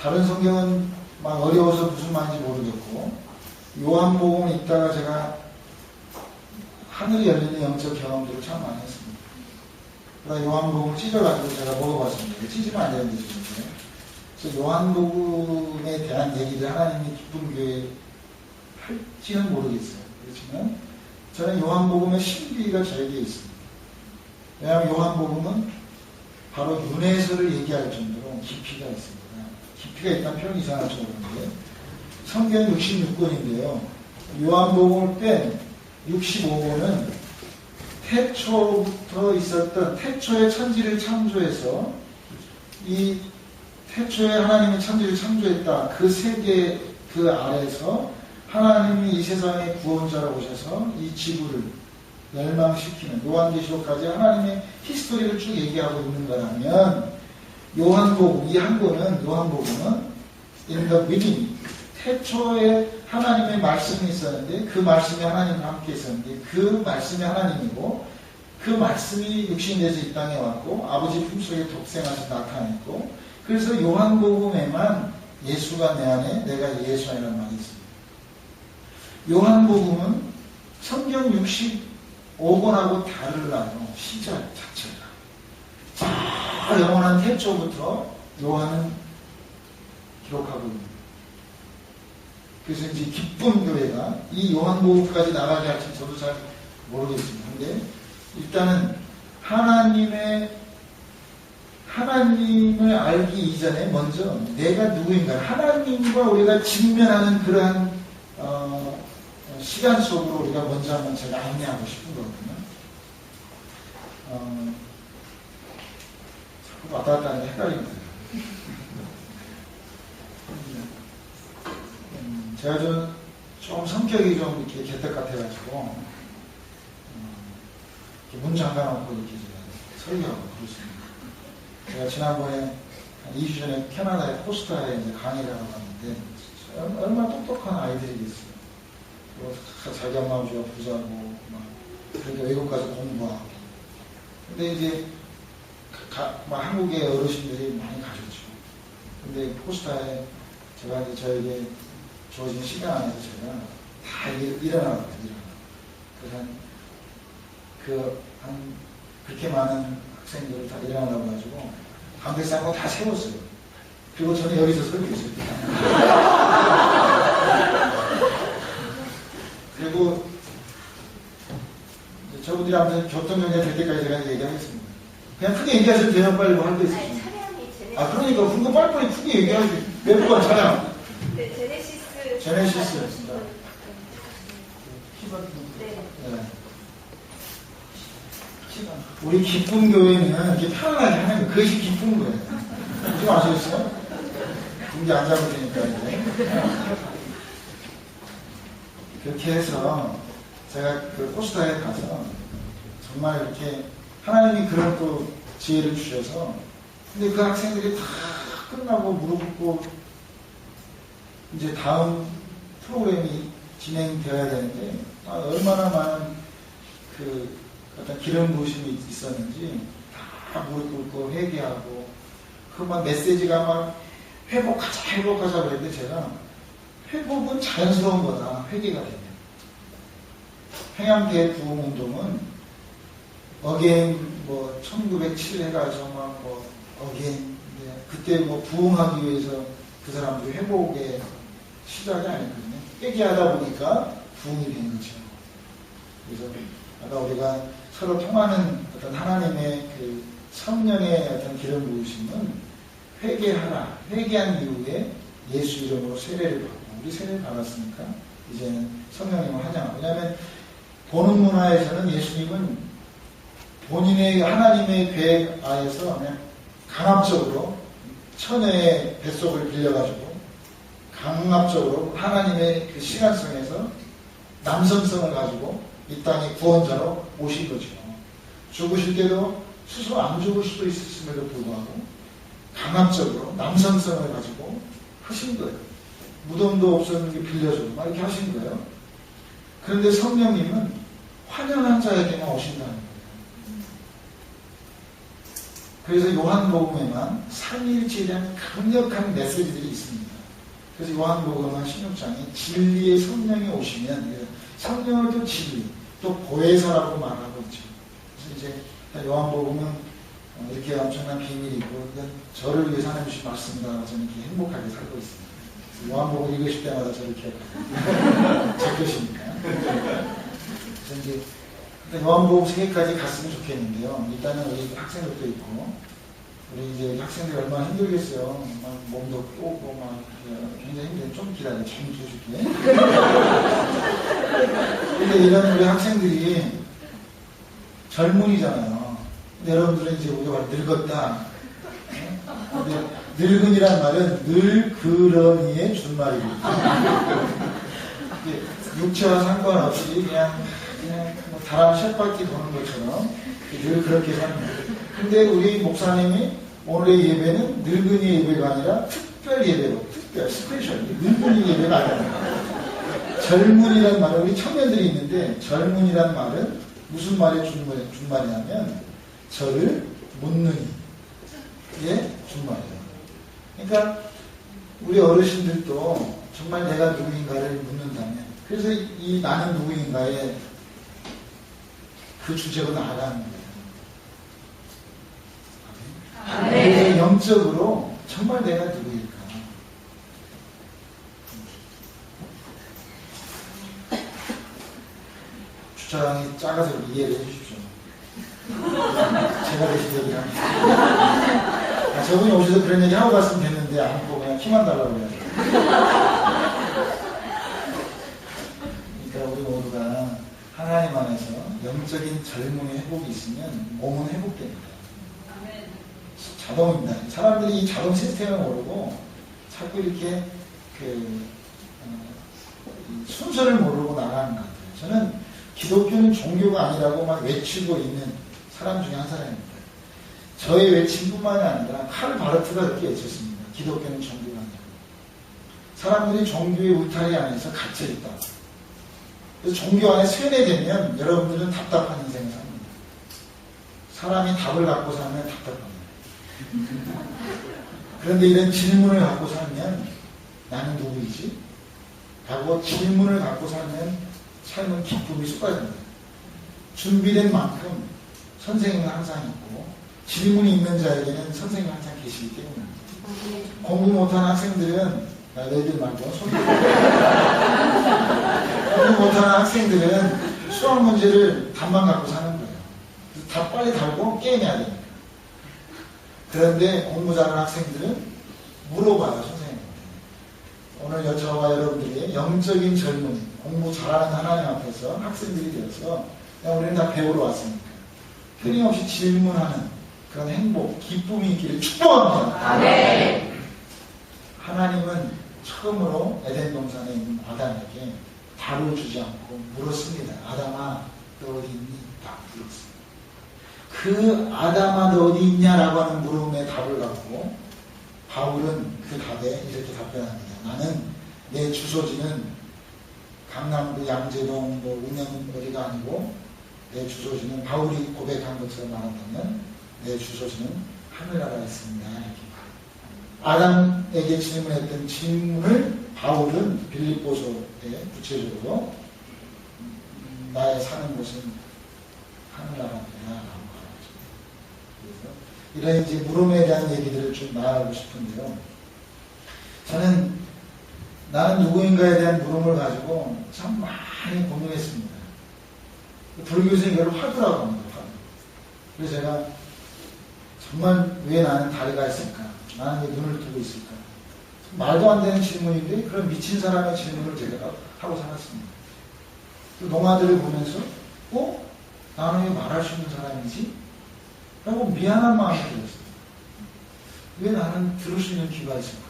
다른 성경은 막 어려워서 무슨 말인지 모르겠고 요한복음 읽다가 제가 하늘이 열리는 영적 경험들을 참 많이 했습니다. 그러다 요한복음을 찢어가지고 제가 먹어봤습니다. 찢으면 안 되는데 지금. 그래서 요한복음에 대한 얘기를 하나님이 기쁜 교회에 할지는 모르겠어요. 그렇지만 저는 요한복음의 신비가 저에게 있습니다. 왜냐하면 요한복음은 바로 윤회서를 얘기할 정도로 깊이가 있습니다. 깊이가 있다는 표현이 이상할지 모르는데 성경 66권인데요. 요한복음을 뺀 65권은 태초부터 있었던 태초의 천지를 창조해서 이 태초에 하나님이 천지를 창조했다. 그 세계 그 아래에서 하나님이 이 세상의 구원자로 오셔서 이 지구를 멸망시키는 요한계시록까지 하나님의 히스토리를 쭉 얘기하고 있는 거라면 요한복음, 이 한 권은 요한복음은 in the beginning 태초에 하나님의 말씀이 있었는데 그 말씀이 하나님과 함께 있었는데 그 말씀이 하나님이고 그 말씀이 육신이 돼서 이 땅에 왔고 아버지 품속에 독생하셔서 나타났고 그래서 요한복음에만 예수가 내 안에 내가 예수 안이라는 말이 있습니다. 요한복음은 성경 65권하고 다르나요? 시작 자체가. 자, 영원한 태초부터 요한은 기록하고 있습니다. 그래서 이제 기쁜 교회가 이 요한복음까지 나가게 할지 저도 잘 모르겠습니다. 근데 일단은 하나님을 알기 이전에 먼저 내가 누구인가 하나님과 우리가 직면하는 그러한 시간 속으로 우리가 먼저 한번 제가 안내하고 싶은 거거든요. 자꾸 왔다 갔다 하는데 헷갈립니다. 제가 좀 성격이 좀 이렇게 개떡 같아가지고 문 잠가놓고 이렇게 설교하고 그렇습니다. 제가 지난번에 한 2주 전에 캐나다의 포스타에 이제 강의를 하러 갔는데 얼마나 똑똑한 아이들이겠어요. 자기 엄마 아버지가 부자고 막 그렇게 외국 가서 공부하고 근데 이제 한국의 어르신들이 많이 가셨죠. 근데 포스타에 제가 이제 저에게 주어진 시간 안에서 제가 다 일어나거든요. 그래서 그렇게 많은 학생들을 다 일어나라고 가지고 담배 싼 거 다 세웠어요. 그리고 저는 여기서 설교했어요. 그리고 저분들이 아무튼 교통정리가 될 때까지 제가 얘기하겠습니다. 그냥 크게 얘기하셔도 돼요. 빨리 뭐 할 거 있어요. 그러니까 그거 빨리빨리 크게 얘기하지. 몇 번 차량. 네, 제네시스였습니다. 네. 우리 기쁜 교회는 이렇게 편안하게 하는 거예요. 그것이 기쁜 거예요. 좀 아시겠어요? 군기 안 잡을 테니까 이제. 그렇게 해서 제가 그 포스터에 가서 정말 이렇게 하나님이 그런 또 지혜를 주셔서 근데 그 학생들이 다 끝나고 무릎 꿇고 이제 다음 프로그램이 진행되어야 되는데 얼마나 많은 그 어떤 기름 부으심이 있었는지 다 무릎 꿇고 회개하고 그 막 메시지가 막 회복하자 그랬는데 제가 회복은 자연스러운 거다. 회개가 되면 평양대 부흥운동은 어게인 뭐 1907 해가지고 막 뭐 어게인 그때 뭐 부흥하기 위해서 그 사람들이 회복의 시작이 아니거든요. 회개하다 보니까 부흥이 된 거죠. 그래서 아까 우리가 서로 통하는 어떤 하나님의 그 성령의 어떤 기름 부으심은 회개하라. 회개한 이후에 예수 이름으로 세례를 받고 우리 세례를 받았으니까 이제는 성령님을 환영하고 왜냐하면 보는 문화에서는 예수님은 본인의 하나님의 계획 아에서 그냥 강압적으로 천의 뱃속을 빌려가지고 강압적으로 하나님의 그 시간성에서 남성성을 가지고 이 땅에 구원자로 오신 거죠. 죽으실 때도 스스로 안 죽을 수도 있었음에도 불구하고 강압적으로 남성성을 가지고 하신 거예요. 무덤도 없었는데 빌려줘. 막 이렇게 하신 거예요. 그런데 성령님은 환영한 자에게만 오신다는 거예요. 그래서 요한복음에만 삼위일체에 대한 강력한 메시지들이 있습니다. 그래서 요한복음 16장에 진리의 성령이 오시면 성령을 또 진리, 또 보혜사라고 말하고 있죠. 그래서 이제 요한복음은 이렇게 엄청난 비밀이고 저를 위해 하나님 주신 말씀이다. 저는 이렇게 행복하게 살고 있습니다. 요한복음 읽으실 때마다 저를 기억하고 제 것이니까. 그래서 이제 요한복음 3개까지 갔으면 좋겠는데요. 일단은 우리 학생들도 있고 우리 이제 학생들이 얼마나 힘들겠어요. 막 몸도 꼬고 막 굉장히 힘든데 좀 기다려. 좀 줘줄게. 근데 이런 우리 학생들이 젊은이잖아요. 근데 여러분들은 이제 우리가 늙었다. 근데 늙은이란 말은 늙으러니의 준말입니다. 육체와 상관없이 그냥 뭐 다람 쳇바퀴 도는 것처럼 늘 그렇게 사는 거예요. 근데 우리 목사님이 오늘의 예배는 늙은이 예배가 아니라 특별 예배로, 특별, 스페셜, 늙은이 예배가 아니라 젊은이란 말은 우리 청년들이 있는데 젊은이란 말은 무슨 말의 준말이냐면 저를 묻는 이의 준말이에요. 그러니까 우리 어르신들도 정말 내가 누구인가를 묻는다면 그래서 이 나는 누구인가에 그 주제로 나아가는 거예요. 그래서 영적으로 정말 내가 누구일까? 주차장이 작아서 이해를 해주십시오. 제가 대신 얘기를 합니다. 저분이 오셔서 그런 얘기 하고 갔으면 됐는데 안 하고 그냥 키만 달라고 해요. 그러니까 우리 모두가 하나님 안에서 영적인 젊음의 회복이 있으면 몸은 회복됩니다. 자동입니다. 사람들이 이 자동 시스템을 모르고 자꾸 이렇게 순서를 모르고 나가는 것 같아요. 저는 기독교는 종교가 아니라고 막 외치고 있는 사람 중에 한 사람입니다. 저의 외침뿐만이 아니라 칼 바르트가 그렇게 외쳤습니다. 기독교는 종교가 아니라. 사람들이 종교의 울타리 안에서 갇혀있다. 그래서 종교 안에 세뇌되면 여러분들은 답답한 인생을 삽니다. 사람이 답을 갖고 살면 답답합니다. 그런데 이런 질문을 갖고 살면 나는 누구이지? 라고 질문을 갖고 살면 삶은 기쁨이 쏟아집니다. 준비된 만큼 선생님은 항상 있고 질문이 있는 자에게는 선생님이 항상 계시기 때문입니다. 공부 못하는 학생들은 너희들 말고 공부 못하는 학생들은 수학 문제를 답만 갖고 사는 거예요. 그래서 답 빨리 달고 게임해야 됩니다. 그런데 공부 잘하는 학생들은 물어봐요, 선생님한테. 오늘 저와 여러분들이 영적인 젊은이, 공부 잘하는 하나님 앞에서 학생들이 되어서 그냥 우리는 다 배우러 왔으니까 끊임없이 질문하는 그런 행복, 기쁨이 있기를 축복합니다. 아멘. 하나님은 처음으로 에덴 동산에 있는 아담에게 답을 주지 않고 물었습니다. 아담아, 너 어디 있니? 딱 물었습니다. 그 아담아 너 어디 있냐라고 하는 물음에 답을 갖고 바울은 그 답에 이렇게 답변합니다. 나는 내 주소지는 강남구 양재동 운영 어디가 아니고 내 주소지는 바울이 고백한 것처럼 말한다면 내 주소지는 하늘나라에 있습니다. 이렇게. 아담에게 질문했던 질문을 바울은 빌립보서에 구체적으로 나의 사는 곳은 하늘나라입니다. 이런 이제 물음에 대한 얘기들을 좀 나아가고 싶은데요. 저는 나는 누구인가에 대한 물음을 가지고 참 많이 고민했습니다. 불교에서 이걸 화두라고 합니다. 화두. 그래서 제가 정말 왜 나는 다리가 있을까? 나는 왜 눈을 뜨고 있을까? 말도 안 되는 질문인데 그런 미친 사람의 질문을 제가 하고 살았습니다. 그 농아들을 보면서 나는 왜 말할 수 있는 사람이지? 라고 미안한 마음이 들었어요. 왜 나는 들을 수 있는 귀가 있을까?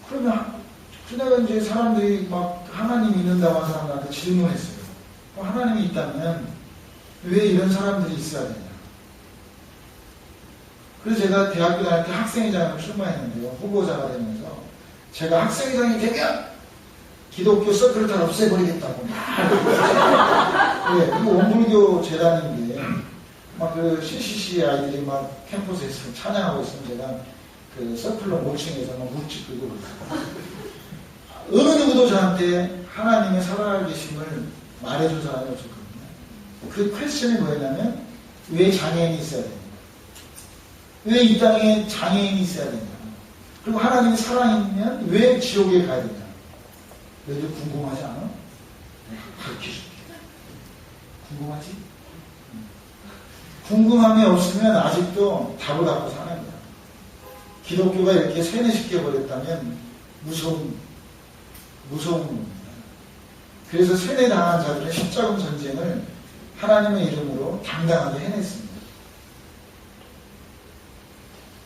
그러면 내가 이제 사람들이 막 하나님 믿는다고 하는 사람들한테 질문했어요. 하나님이 있다면 왜 이런 사람들이 있어야 되냐? 그래서 제가 대학교 다닐 때 학생회장을 출마했는데요. 후보자가 되면서 제가 학생회장이 되면 기독교 서클을 다 없애버리겠다고. 네, 이거 원불교 재단인데, 막 그 CCC 아이들이 막 캠퍼스에서 찬양하고 있으면 제가 그 서클로 모층에서 막 묵지 끌고 그랬어요. 어느 누구도 저한테 하나님의 살아계심을 말해준 사람이 없었거든요. 그 퀘스천이 뭐였냐면, 왜 장애인이 있어야 되냐? 왜 이 땅에 장애인이 있어야 되냐? 그리고 하나님이 살아있으면 왜 지옥에 가야 되냐? 너희들 궁금하지 않아? 가르쳐줄게. 궁금하지? 궁금함이 없으면 아직도 답을 갖고 사는 거야. 기독교가 이렇게 세뇌시켜 버렸다면 무서운 겁니다. 그래서 세뇌당한 자들은 십자군 전쟁을 하나님의 이름으로 당당하게 해냈습니다.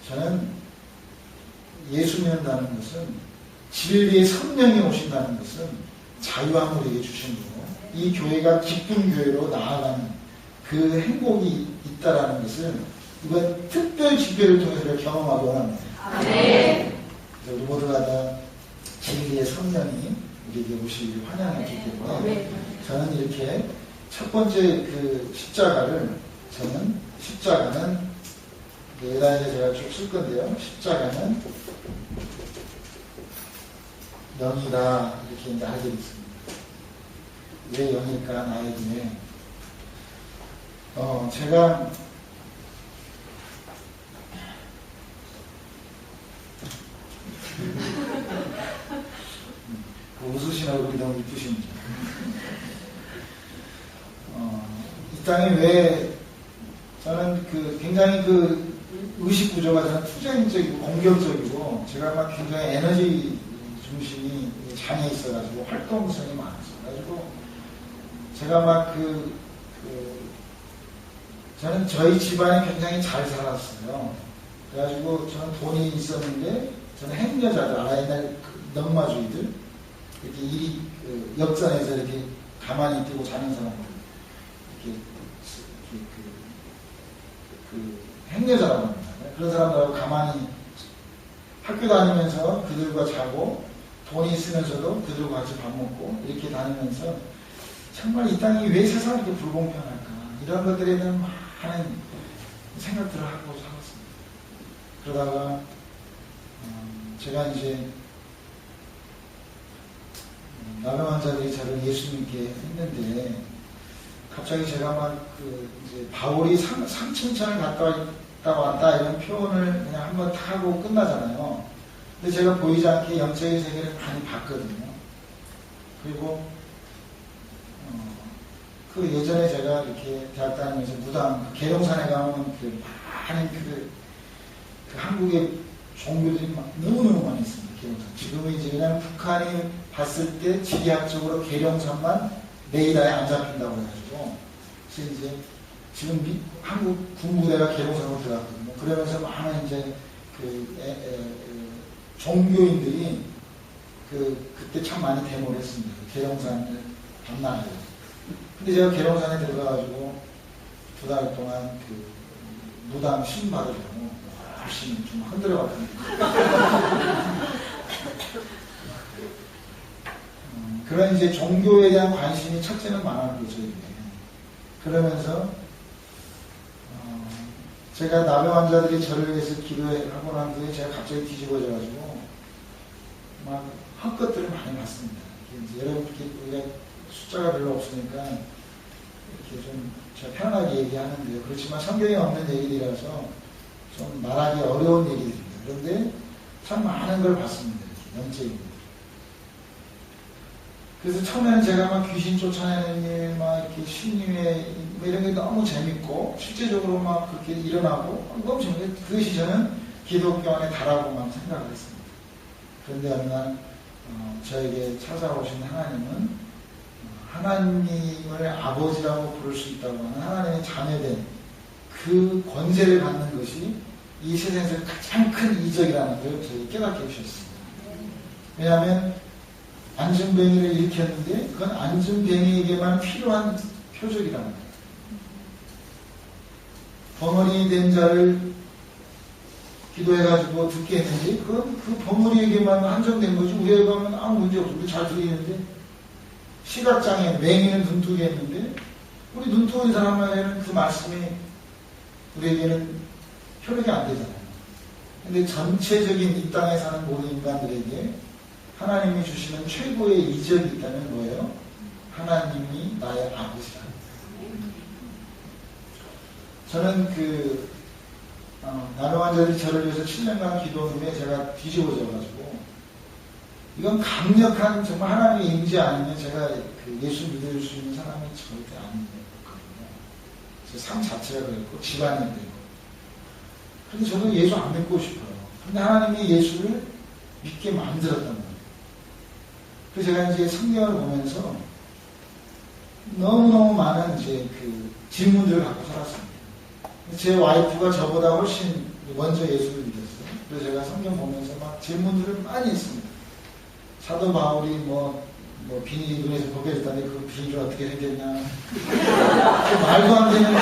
저는 예수 믿는다는 것은, 진리의 성령이 오신다는 것은 자유함을 우리에게 주신 거고, 이 교회가 기쁜 교회로 나아가는 그 행복이 있다라는 것을 이번 특별 집회를 통해서 경험하기 원합니다. 네. 우리 모두가 다 진리의 성령이 우리에게 오시기를 환영했기 때문에 저는 이렇게 첫 번째 그 십자가는 예단에 제가 쭉 쓸 건데요. 십자가는 영이다, 이렇게 이제 하게 됐습니다. 왜 영일까, 나에게? 제가 웃으신 얼굴이 너무 이쁘십니다. 이 땅에 왜 저는 굉장히 의식 구조가 저는 투쟁적이고 공격적이고, 제가 막 굉장히 에너지 중심이 장애 있어가지고 활동성이 많았어가지고, 제가 막 저는 저희 집안이 굉장히 잘 살았어요. 그래가지고 저는 돈이 있었는데, 저는 행여자들, 옛날 넉마주의들, 이렇게 역전에서 이렇게 가만히 뛰고 자는 사람들, 행여자라고 합니다. 그런 사람들하고 가만히 학교 다니면서 그들과 자고, 돈이 있으면서도 그들과 같이 밥 먹고, 이렇게 다니면서 정말 이 땅이 왜 세상이 이렇게 불공평할까, 이런 것들에 대한 많은 생각들을 하고 살았습니다. 그러다가 제가 이제 나병 환자들이 저를 예수 믿게 했는데, 갑자기 제가 막 이제 바울이 삼층천을 갔다 왔다 이런 표현을 그냥 한번 타고 끝나잖아요. 근데 제가 보이지 않게 영적인 세계를 많이 봤거든요. 그리고 예전에 제가 이렇게 대학 다니면서 무당 계룡산에 가면 많은 한국의 종교들이 너무너무 많이 있습니다. 계룡산. 지금은 이제 그냥 북한이 봤을 때 지리학적으로 계룡산만 레이더에 안 잡힌다고 해가지고, 그래서 이제 지금 한국 군부대가 계룡산으로 들어갔거든요. 그러면서 많은 이제 종교인들이 그때 참 많이 데모를 했습니다. 계룡산을 반나해요. 근데 제가 계룡산에 들어가가지고 2달 동안 무당 신 받으려고 열심히 좀 흔들어 봤거든요. 그런 이제 종교에 대한 관심이 첫째는 많았고, 저에게. 그러면서 제가 나병 환자들이 저를 위해서 기도하고 난 뒤에 제가 갑자기 뒤집어져가지고 막 헛것들을 많이 봤습니다. 여러분, 우리가 숫자가 별로 없으니까 이렇게 좀 제가 편하게 얘기하는데요. 그렇지만 성경에 없는 얘기들이라서 좀 말하기 어려운 얘기들입니다. 그런데 참 많은 걸 봤습니다. 영적인. 그래서 처음에는 제가 막 귀신 쫓아내는 일, 막 이렇게 신님의 이런 게 너무 재밌고, 실제적으로 막 그렇게 일어나고, 너무 재밌는데, 그것이 저는 기독교 안에 다라고만 생각을 했습니다. 그런데 어느 날, 저에게 찾아오신 하나님은, 하나님을 아버지라고 부를 수 있다고 하는 하나님의 자녀된 그 권세를 받는 것이 이 세상에서 가장 큰 이적이라는 걸 저희 깨닫게 해주셨습니다. 왜냐하면, 안전뱅이를 일으켰는데 그건 안전뱅이에게만 필요한 표적이라는 거예요. 벙어리 된 자를 기도해가지고 듣게 했는지 그 버무리에게만 한정된 거지 우리에게 가면 아무 문제 없어. 우리 잘 들리는데 시각장애 맹인은 눈뜨게 했는데 우리 눈뜨는 사람에게는 그 말씀이 우리에게는 효력이 안 되잖아요. 근데 전체적인 이 땅에 사는 모든 인간들에게 하나님이 주시는 최고의 이적이 있다면 뭐예요? 하나님이 나의 아버지다. 저는 나노환자들이 저를 위해서 7년간 기도한 후에 제가 뒤집어져가지고 이건 강력한 정말 하나님의 임재 아니면 제가 예수 믿을 수 있는 사람이 절대 아니거든요. 제 삶 자체가 그랬고 집안이 그랬고 근데 저도 예수 안 믿고 싶어요. 근데 하나님이 예수를 믿게 만들었단 말이에요. 그래서 제가 이제 성경을 보면서 너무너무 많은 질문들을 갖고 살았습니다. 제 와이프가 저보다 훨씬 먼저 예수를 믿었어요. 그래서 제가 성경 보면서 막 질문들을 많이 했습니다. 사도 바울이 비닐이 눈에서 벗겨졌다는데 그 비닐을 어떻게 생겼냐. 말도 안 되는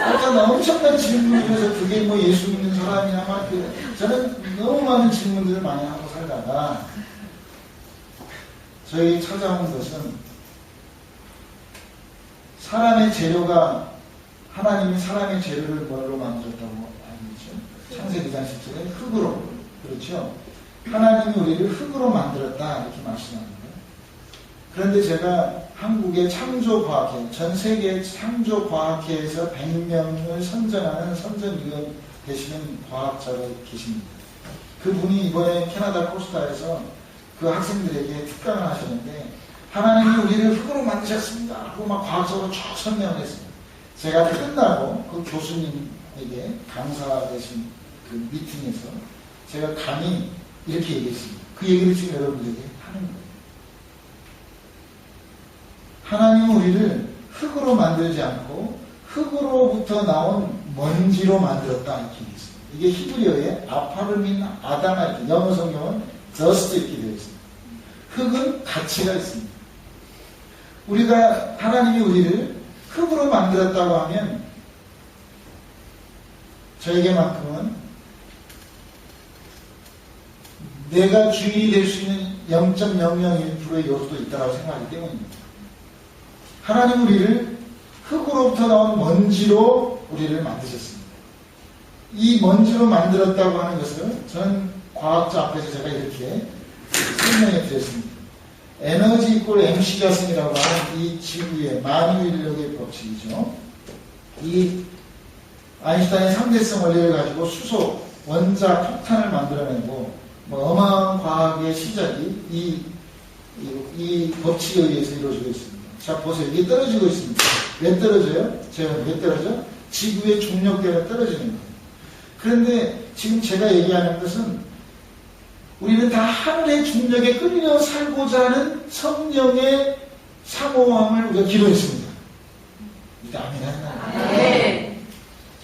그러니까 엄청난 질문이면서 그게 예수 믿는 사람이냐 막 저는 너무 많은 질문들을 많이 하고 살다가 저에게 찾아온 것은 사람의 재료가 하나님이 사람의 재료를 뭘로 만들었다고 알죠? 창세기 2장 10절에 흙으로. 그렇죠? 하나님이 우리를 흙으로 만들었다 이렇게 말씀합니다. 그런데 제가 한국의 창조과학회, 전 세계 창조과학회에서 100명을 선정하는 선정위원 되시는 과학자가 계십니다. 그분이 이번에 캐나다 코스타에서 그 학생들에게 특강을 하셨는데 하나님이 우리를 흙으로 만드셨습니다 하고 막 과학적으로 쭉 설명을 했습니다. 제가 끝나고 그 교수님에게 강사되신 그 미팅에서 제가 감히 이렇게 얘기했습니다. 그 얘기를 지금 여러분들에게 하는 거예요. 하나님은 우리를 흙으로 만들지 않고 흙으로부터 나온 먼지로 만들었다 이렇게 얘기했습니다. 이게 히브리어에 아파르민 아다나 이렇게 영어 성경은 dust 이렇게 되어 있습니다. 흙은 가치가 있습니다. 우리가 하나님이 우리를 흙으로 만들었다고 하면 저에게만큼은 내가 주인이 될 수 있는 0.001%의 요소도 있다고 생각하기 때문입니다. 하나님 우리를 흙으로부터 나온 먼지로 우리를 만드셨습니다. 이 먼지로 만들었다고 하는 것을 저는 과학자 앞에서 제가 이렇게 설명해 드렸습니다. 에너지 이꼴 MC 자승이라고 하는 이 지구의 만유인력의 법칙이죠. 이 아인슈타인의 3대성 원리를 가지고 수소, 원자, 폭탄을 만들어내고 어마어마한 과학의 시작이 이 법칙에 의해서 이루어지고 있습니다. 자 보세요. 이게 떨어지고 있습니다. 왜 떨어져요? 제가 왜 떨어져? 지구의 중력 때문에 떨어지는 거예요. 그런데 지금 제가 얘기하는 것은 우리는 다 하늘의 중력에 끌려 살고자 하는 성령의 사모함을 우리가 기도했습니다. 이제 아멘 하나요? 네.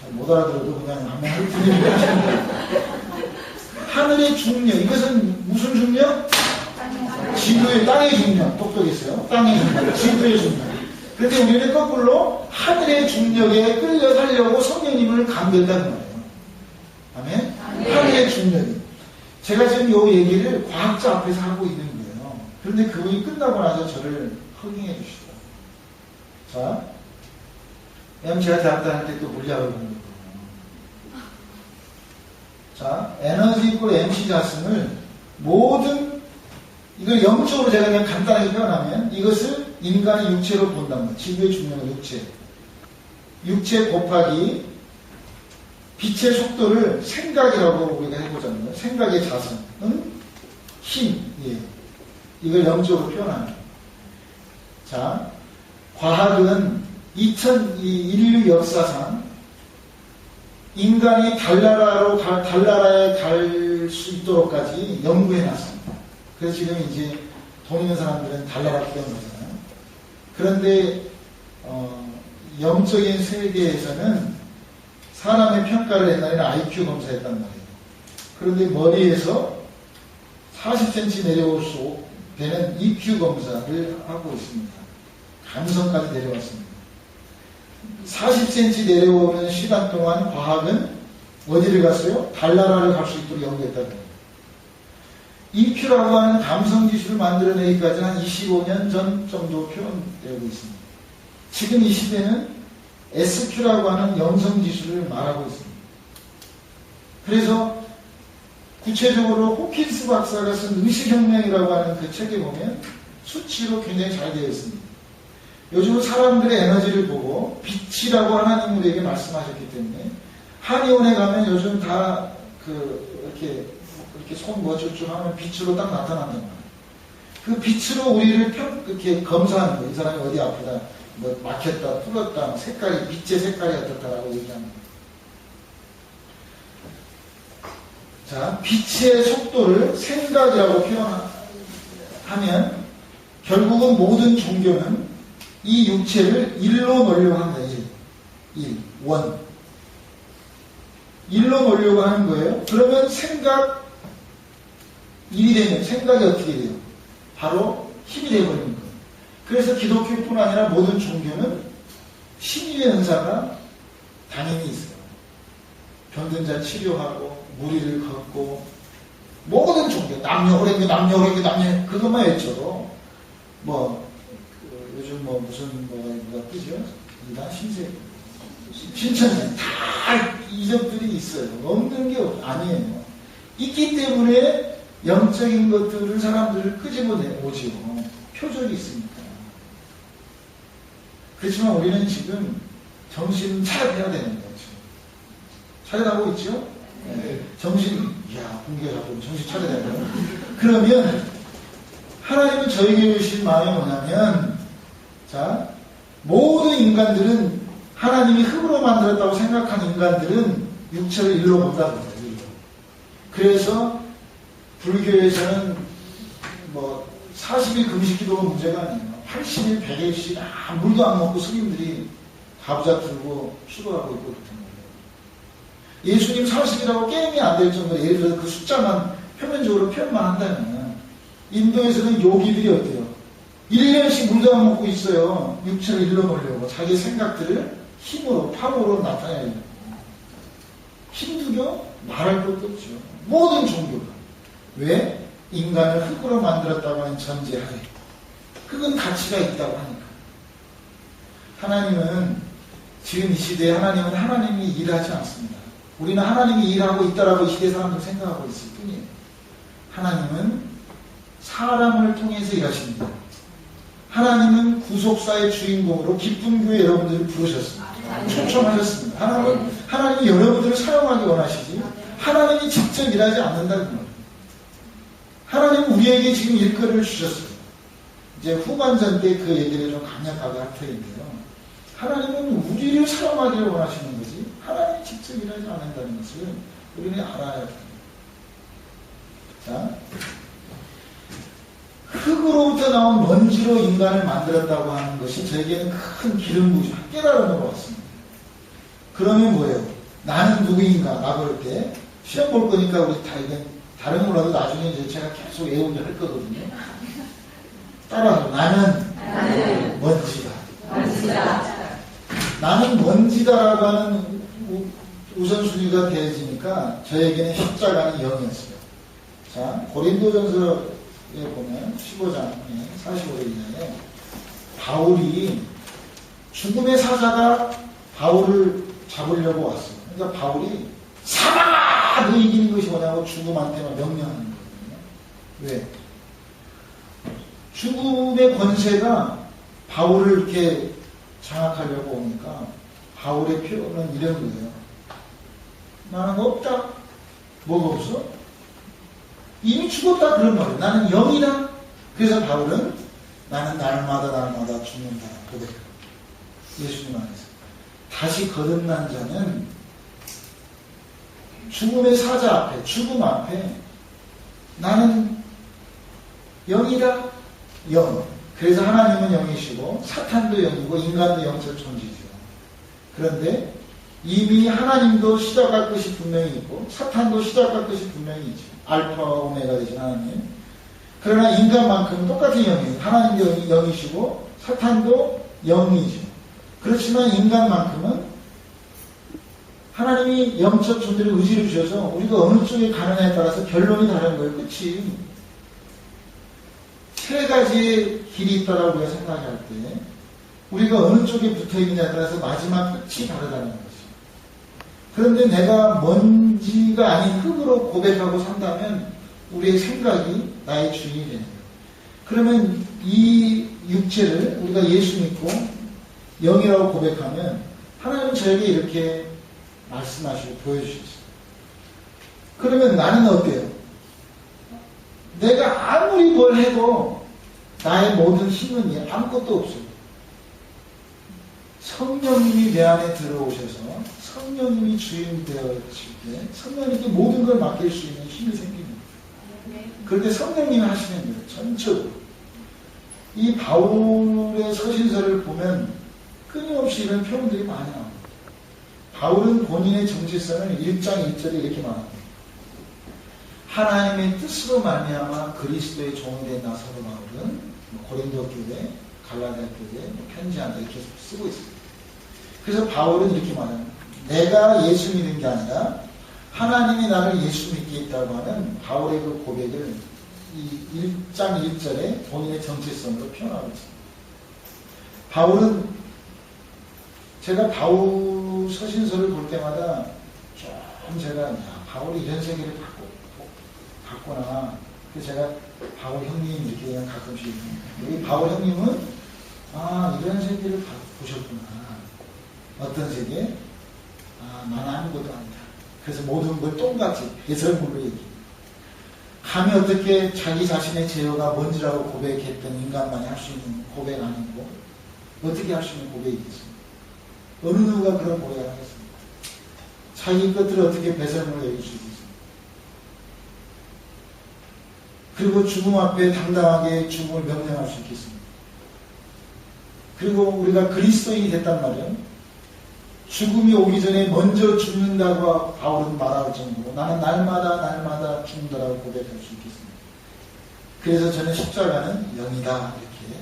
잘 못 알아들어도 그냥 아멘 할 뿐입니다. 하늘의 중력, 이것은 무슨 중력? 지구의 땅의 중력, 똑똑했어요. 땅의 중력, 지구의 중력. 그런데 우리는 거꾸로 하늘의 중력에 끌려가려고 성령님을 감별한다는 거예요. 아멘? 하늘의 중력이. 제가 지금 이 얘기를 과학자 앞에서 하고 있는 거예요. 그런데 그분이 끝나고 나서 저를 허깅해 주시더라고요. 자, 왜냐면 제가 대학 다닐 때 또 물리학을 공부했거든요. 자, 에너지 이꼴 MC 자승을 모든 이걸 영적으로 제가 그냥 간단하게 표현하면 이것을 인간의 육체로 본단 말이에요. 지구의 중력은 육체. 육체 곱하기 빛의 속도를 생각이라고 우리가 해보자면 생각의 자성은 힘. 예. 이걸 영적으로 표현합니다. 자, 과학은 인류 역사상 인간이 달나라에 갈 수 있도록까지 연구해놨습니다. 그래서 지금 이제 돈 있는 사람들은 달나라 구경 가잖아요. 그런데 영적인 세계에서는 사람의 평가를 옛날에는 IQ 검사했단 말이에요. 그런데 머리에서 40cm 내려올 수 되는 EQ 검사를 하고 있습니다. 감성까지 내려왔습니다. 40cm 내려오는 시간 동안 과학은 어디를 갔어요? 달나라를 갈 수 있도록 연구했다는 거예요. EQ라고 하는 감성지수를 만들어내기까지 한 25년 전 정도 표현되고 있습니다. 지금 이 시대는 SQ라고 하는 영성지수를 말하고 있습니다. 그래서 구체적으로 호킨스 박사가 쓴 의식혁명이라고 하는 그 책에 보면 수치로 굉장히 잘 되어 있습니다. 요즘은 사람들의 에너지를 보고 빛이라고 하나님 우리에게 말씀하셨기 때문에 한의원에 가면 요즘 다 이렇게 손 뭐쭉쭉 하면 빛으로 딱 나타난단 말이에요. 그 빛으로 우리를 이렇게 검사하는 거예요. 이 사람이 어디 아프다, 뭐 막혔다, 뚫었다, 색깔이, 빛의 색깔이 어떻다라고 얘기하는 거예요. 자, 빛의 속도를 생각이라고 표현하면 결국은 모든 종교는 이 육체를 일로 놓으려고 하는 거예요. 원. 일로 놓으려고 하는 거예요. 그러면 일이 되면 생각이 어떻게 돼요? 바로 힘이 되어버리는 거예요. 그래서 기독교뿐 아니라 모든 종교는 신유의 은사가 당연히 있어요. 병든 자 치료하고 무리를 걷고 모든 종교 남녀 호랭교 그것만 외쳐도 요즘 무슨 뭐가 뜨죠? 이다 신세 신천지 다 이점들이 있어요. 없는 게 아니에요. 있기 때문에 영적인 것들을 사람들을 끄집어내오지요. 표적이 있으니까. 그렇지만 우리는 지금 정신 차려야 되는 거죠. 차려나가고 있죠? 네. 공기가 자꾸 정신 차려야 돼요. 그러면 하나님은 저에게 주신 마음이 뭐냐면, 자, 모든 인간들은 하나님이 흙으로 만들었다고 생각하는 인간들은 육체를 일로 본다는 거예요. 그래서 불교에서는 40일 금식 기도가 문제가 아니에요. 80일, 100일씩 물도 안 먹고 스님들이 가부좌 들고 수도하고 있고 그렇단 말이에요. 예수님 40일하고 게임이 안 될 정도로 예를 들어서 그 숫자만 표면적으로 표현만 한다면 인도에서는 요기들이 어때요? 1년씩 물도 안 먹고 있어요. 육체를 일러 놓으려고 자기 생각들을 힘으로, 파워로 나타내려고. 힌두교 말할 것도 없죠. 모든 종교가. 왜? 인간을 흙으로 만들었다고 하는 전제하에. 흙은 가치가 있다고 하니까. 하나님은 지금 이 시대에 하나님이 일하지 않습니다. 우리는 하나님이 일하고 있다라고 이 시대 사람들 생각하고 있을 뿐이에요. 하나님은 사람을 통해서 일하십니다. 하나님은 구속사의 주인공으로 기쁜 교회 여러분들을 부르셨습니다. 초청하셨습니다. 하나님이 여러분들을 사용하기 원하시지 하나님이 직접 일하지 않는다는 거예요. 하나님은 우리에게 지금 일거리를 주셨어요. 이제 후반전 때 그 얘기를 좀 강력하게 할 터인데요. 하나님은 우리를 사용하기를 원하시는 거지 하나님이 직접 일하지 않는다는 것을 우리는 알아야 됩니다. 자, 흙으로부터 나온 먼지로 인간을 만들었다고 하는 것이 저에게는 큰 기름부죠. 깨달음으로 왔습니다. 그러면 뭐예요? 나는 누구인가? 라고 할 때 시험 볼 거니까 우리 다 이건 다른 몰라도 나중에 이제 제가 계속 외우게 할 거거든요. 따라서 나는 먼지다. 나는 먼지다라고 하는 우선순위가 되어지니까 저에게는 십자가는 0이었어요. 자, 고린도전서에 보면 15장 45절 이하에 바울이 죽음의 사자가 바울을 잡으려고 왔어요. 그러니까 바울이 사망아! 너 이기는 것이 뭐냐고 죽음한테만 명령하는 거거든요. 왜? 죽음의 권세가 바울을 이렇게 장악하려고 오니까 바울의 표현은 이런 거예요. 나는 없다. 뭐가 없어? 이미 죽었다 그런 말이에요. 나는 영이다. 그래서 바울은 나는 날마다 죽는다. 고백해요. 예수님 안에서. 다시 거듭난 자는 죽음의 사자 앞에, 죽음 앞에 나는 영이다. 영. 그래서 하나님은 영이시고 사탄도 영이고 인간도 영적 존재죠. 그런데 이미 하나님도 시작할 것이 분명히 있고 사탄도 시작할 것이 분명히 있죠. 알파와 오메가 되신 하나님. 그러나 인간만큼은 똑같은 영이에요. 하나님도 영이시고 사탄도 영이죠. 그렇지만 인간만큼은 하나님이 영적 존재를 의지를 주셔서 우리가 어느 쪽에 가느냐에 따라서 결론이 다른 거예요. 끝이. 세 가지의 길이 있다라고 우리가 생각할 때 우리가 어느 쪽에 붙어있느냐에 따라서 마지막 끝이 다르다는 거죠. 그런데 내가 먼지가 아닌 흙으로 고백하고 산다면 우리의 생각이 나의 주인이 되는 거예요. 그러면 이 육체를 우리가 예수 믿고 영이라고 고백하면 하나님은 저에게 이렇게 말씀하시고 보여주셨어요. 그러면 나는 어때요? 내가 아무리 뭘 해도 나의 모든 힘은 아무것도 없어요. 성령님이 내 안에 들어오셔서 성령님이 주인이 되어질 때 성령님께 모든 걸 맡길 수 있는 힘이 생깁니다. 그런데 성령님이 하시는 거예요. 전적으로. 이 바울의 서신서를 보면 끊임없이 이런 표현들이 많이 나옵니다. 바울은 본인의 정체성을 1장 1절에 이렇게 말합니다. 하나님의 뜻으로 말미암아 그리스도의 종이 된 나 사도 바울은 고린도 교회, 갈라디아 교회 편지한다 이렇게 쓰고 있습니다. 그래서 바울은 이렇게 말합니다. 내가 예수 믿는 게 아니라 하나님이 나를 예수 믿게 했다고 하는 바울의 그 고백을 이 1장 1절에 본인의 정체성으로 표현하고 있습니다. 바울은 제가 바울 서신서를 볼 때마다 좀 제가 바울이 이런 세계를 봤구나. 그래서 제가 바울 형님 이렇게 그냥 가끔씩 여기 바울 형님은 이런 세계를 보셨구나. 어떤 세계? 나는 아무것도 아니다. 그래서 모든 걸 똥같이 배설물로 얘기해요. 감히 어떻게 자기 자신의 죄가 뭔지라고 고백했던 인간만이 할 수 있는 고백 아니고 어떻게 할 수 있는 고백이겠습니까? 어느 누가 그런 고백을 하겠습니까? 자기 것들을 어떻게 배설물로 여길 수 있겠습니까? 그리고 죽음 앞에 당당하게 죽음을 명령할 수 있겠습니까? 그리고 우리가 그리스도인이 됐단 말이에요. 죽음이 오기 전에 먼저 죽는다고 바울은 말할 정도로 나는 날마다 죽는다라고 고백할 수 있겠습니다. 그래서 저는 십자가는 영이다 이렇게